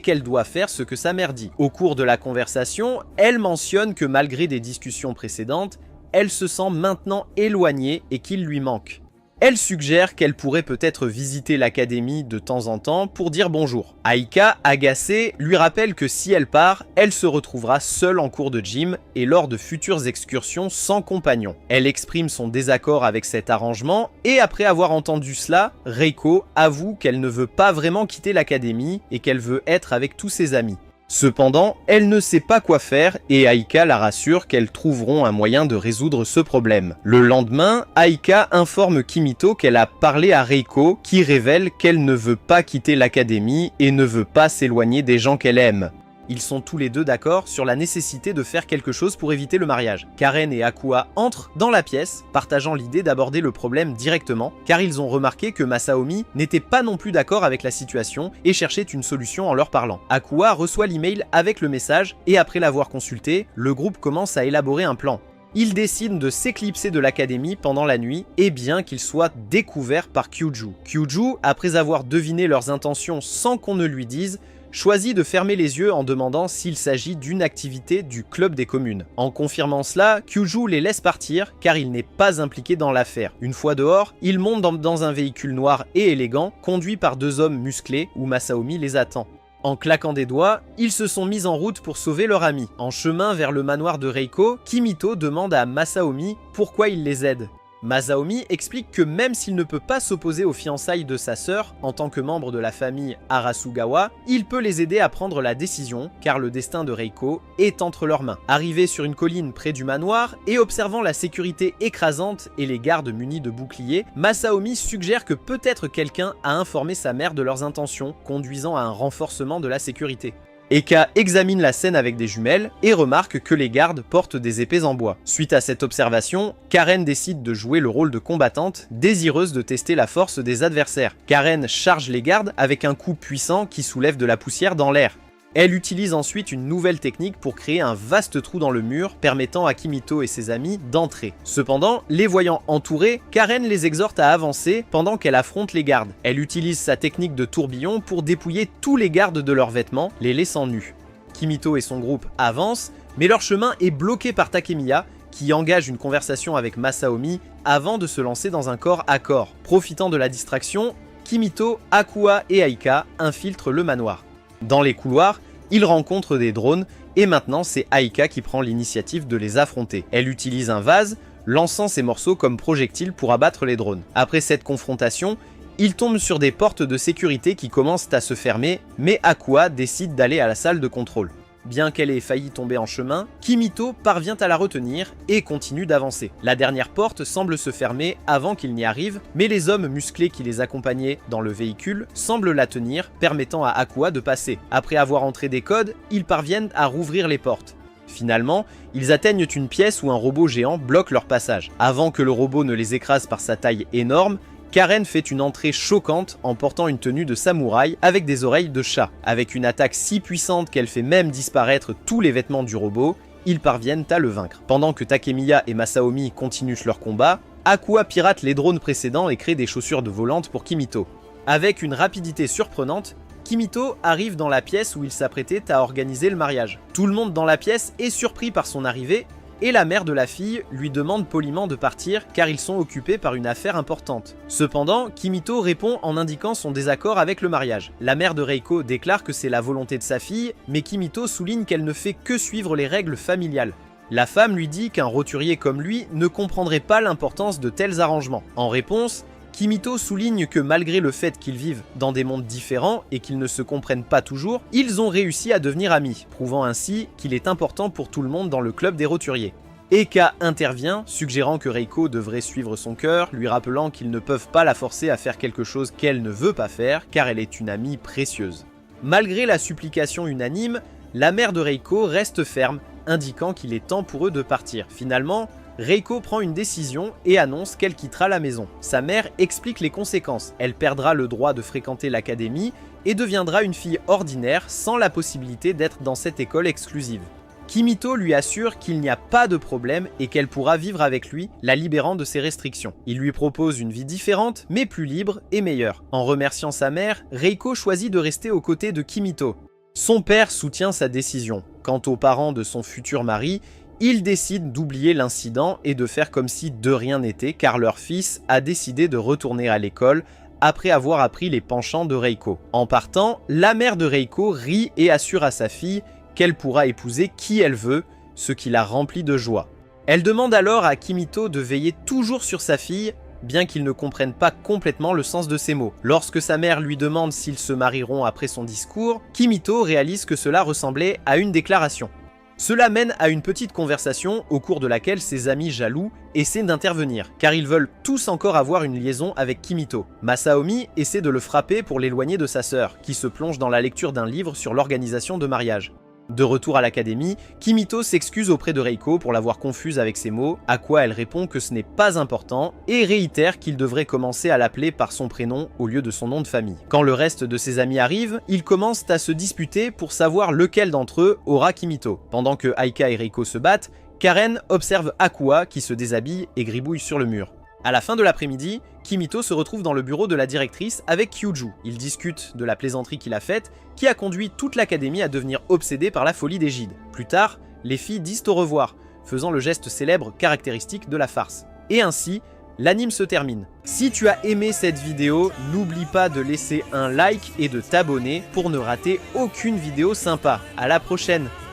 qu'elle doit faire ce que sa mère dit. Au cours de la conversation, elle mentionne que malgré des discussions précédentes, elle se sent maintenant éloignée et qu'il lui manque. Elle suggère qu'elle pourrait peut-être visiter l'académie de temps en temps pour dire bonjour. Aika, agacée, lui rappelle que si elle part, elle se retrouvera seule en cours de gym et lors de futures excursions sans compagnon. Elle exprime son désaccord avec cet arrangement et après avoir entendu cela, Reiko avoue qu'elle ne veut pas vraiment quitter l'académie et qu'elle veut être avec tous ses amis. Cependant, elle ne sait pas quoi faire et Aika la rassure qu'elles trouveront un moyen de résoudre ce problème. Le lendemain, Aika informe Kimito qu'elle a parlé à Reiko qui révèle qu'elle ne veut pas quitter l'académie et ne veut pas s'éloigner des gens qu'elle aime. Ils sont tous les deux d'accord sur la nécessité de faire quelque chose pour éviter le mariage. Karen et Akua entrent dans la pièce, partageant l'idée d'aborder le problème directement, car ils ont remarqué que Masaomi n'était pas non plus d'accord avec la situation et cherchait une solution en leur parlant. Akua reçoit l'email avec le message et après l'avoir consulté, le groupe commence à élaborer un plan. Ils décident de s'éclipser de l'académie pendant la nuit et bien qu'ils soient découverts par Kyuju. Kyuju, après avoir deviné leurs intentions sans qu'on ne lui dise, choisit de fermer les yeux en demandant s'il s'agit d'une activité du club des communes. En confirmant cela, Kyuju les laisse partir car il n'est pas impliqué dans l'affaire. Une fois dehors, ils montent dans un véhicule noir et élégant, conduit par deux hommes musclés où Masaomi les attend. En claquant des doigts, ils se sont mis en route pour sauver leur ami. En chemin vers le manoir de Reiko, Kimito demande à Masaomi pourquoi il les aide. Masaomi explique que même s'il ne peut pas s'opposer aux fiançailles de sa sœur en tant que membre de la famille Arasugawa, il peut les aider à prendre la décision car le destin de Reiko est entre leurs mains. Arrivé sur une colline près du manoir et observant la sécurité écrasante et les gardes munis de boucliers, Masaomi suggère que peut-être quelqu'un a informé sa mère de leurs intentions, conduisant à un renforcement de la sécurité. Eka examine la scène avec des jumelles et remarque que les gardes portent des épées en bois. Suite à cette observation, Karen décide de jouer le rôle de combattante, désireuse de tester la force des adversaires. Karen charge les gardes avec un coup puissant qui soulève de la poussière dans l'air. Elle utilise ensuite une nouvelle technique pour créer un vaste trou dans le mur, permettant à Kimito et ses amis d'entrer. Cependant, les voyant entourés, Karen les exhorte à avancer pendant qu'elle affronte les gardes. Elle utilise sa technique de tourbillon pour dépouiller tous les gardes de leurs vêtements, les laissant nus. Kimito et son groupe avancent, mais leur chemin est bloqué par Takemiya, qui engage une conversation avec Masaomi avant de se lancer dans un corps à corps. Profitant de la distraction, Kimito, Akua et Aika infiltrent le manoir. Dans les couloirs, ils rencontrent des drones et maintenant c'est Aika qui prend l'initiative de les affronter. Elle utilise un vase, lançant ses morceaux comme projectiles pour abattre les drones. Après cette confrontation, ils tombent sur des portes de sécurité qui commencent à se fermer, mais Akua décide d'aller à la salle de contrôle. Bien qu'elle ait failli tomber en chemin, Kimito parvient à la retenir et continue d'avancer. La dernière porte semble se fermer avant qu'il n'y arrive, mais les hommes musclés qui les accompagnaient dans le véhicule semblent la tenir, permettant à Akua de passer. Après avoir entré des codes, ils parviennent à rouvrir les portes. Finalement, ils atteignent une pièce où un robot géant bloque leur passage. Avant que le robot ne les écrase par sa taille énorme, Karen fait une entrée choquante en portant une tenue de samouraï avec des oreilles de chat. Avec une attaque si puissante qu'elle fait même disparaître tous les vêtements du robot, ils parviennent à le vaincre. Pendant que Takemiya et Masaomi continuent leur combat, Akua pirate les drones précédents et crée des chaussures de volante pour Kimito. Avec une rapidité surprenante, Kimito arrive dans la pièce où il s'apprêtait à organiser le mariage. Tout le monde dans la pièce est surpris par son arrivée, et la mère de la fille lui demande poliment de partir car ils sont occupés par une affaire importante. Cependant, Kimito répond en indiquant son désaccord avec le mariage. La mère de Reiko déclare que c'est la volonté de sa fille, mais Kimito souligne qu'elle ne fait que suivre les règles familiales. La femme lui dit qu'un roturier comme lui ne comprendrait pas l'importance de tels arrangements. En réponse, Kimito souligne que malgré le fait qu'ils vivent dans des mondes différents et qu'ils ne se comprennent pas toujours, ils ont réussi à devenir amis, prouvant ainsi qu'il est important pour tout le monde dans le club des roturiers. Eka intervient, suggérant que Reiko devrait suivre son cœur, lui rappelant qu'ils ne peuvent pas la forcer à faire quelque chose qu'elle ne veut pas faire, car elle est une amie précieuse. Malgré la supplication unanime, la mère de Reiko reste ferme, indiquant qu'il est temps pour eux de partir. Finalement, Reiko prend une décision et annonce qu'elle quittera la maison. Sa mère explique les conséquences. Elle perdra le droit de fréquenter l'académie et deviendra une fille ordinaire sans la possibilité d'être dans cette école exclusive. Kimito lui assure qu'il n'y a pas de problème et qu'elle pourra vivre avec lui, la libérant de ses restrictions. Il lui propose une vie différente, mais plus libre et meilleure. En remerciant sa mère, Reiko choisit de rester aux côtés de Kimito. Son père soutient sa décision. Quant aux parents de son futur mari, ils décident d'oublier l'incident et de faire comme si de rien n'était car leur fils a décidé de retourner à l'école après avoir appris les penchants de Reiko. En partant, la mère de Reiko rit et assure à sa fille qu'elle pourra épouser qui elle veut, ce qui la remplit de joie. Elle demande alors à Kimito de veiller toujours sur sa fille, bien qu'il ne comprenne pas complètement le sens de ses mots. Lorsque sa mère lui demande s'ils se marieront après son discours, Kimito réalise que cela ressemblait à une déclaration. Cela mène à une petite conversation au cours de laquelle ses amis jaloux essaient d'intervenir, car ils veulent tous encore avoir une liaison avec Kimito. Masaomi essaie de le frapper pour l'éloigner de sa sœur, qui se plonge dans la lecture d'un livre sur l'organisation de mariage. De retour à l'académie, Kimito s'excuse auprès de Reiko pour l'avoir confuse avec ses mots, à quoi elle répond que ce n'est pas important et réitère qu'il devrait commencer à l'appeler par son prénom au lieu de son nom de famille. Quand le reste de ses amis arrivent, ils commencent à se disputer pour savoir lequel d'entre eux aura Kimito. Pendant que Aika et Reiko se battent, Karen observe Akua qui se déshabille et gribouille sur le mur. À la fin de l'après-midi, Kimito se retrouve dans le bureau de la directrice avec Kyuju. Ils discutent de la plaisanterie qu'il a faite, qui a conduit toute l'académie à devenir obsédée par la folie d'Égide. Plus tard, les filles disent au revoir, faisant le geste célèbre caractéristique de la farce. Et ainsi, l'anime se termine. Si tu as aimé cette vidéo, n'oublie pas de laisser un like et de t'abonner pour ne rater aucune vidéo sympa. À la prochaine!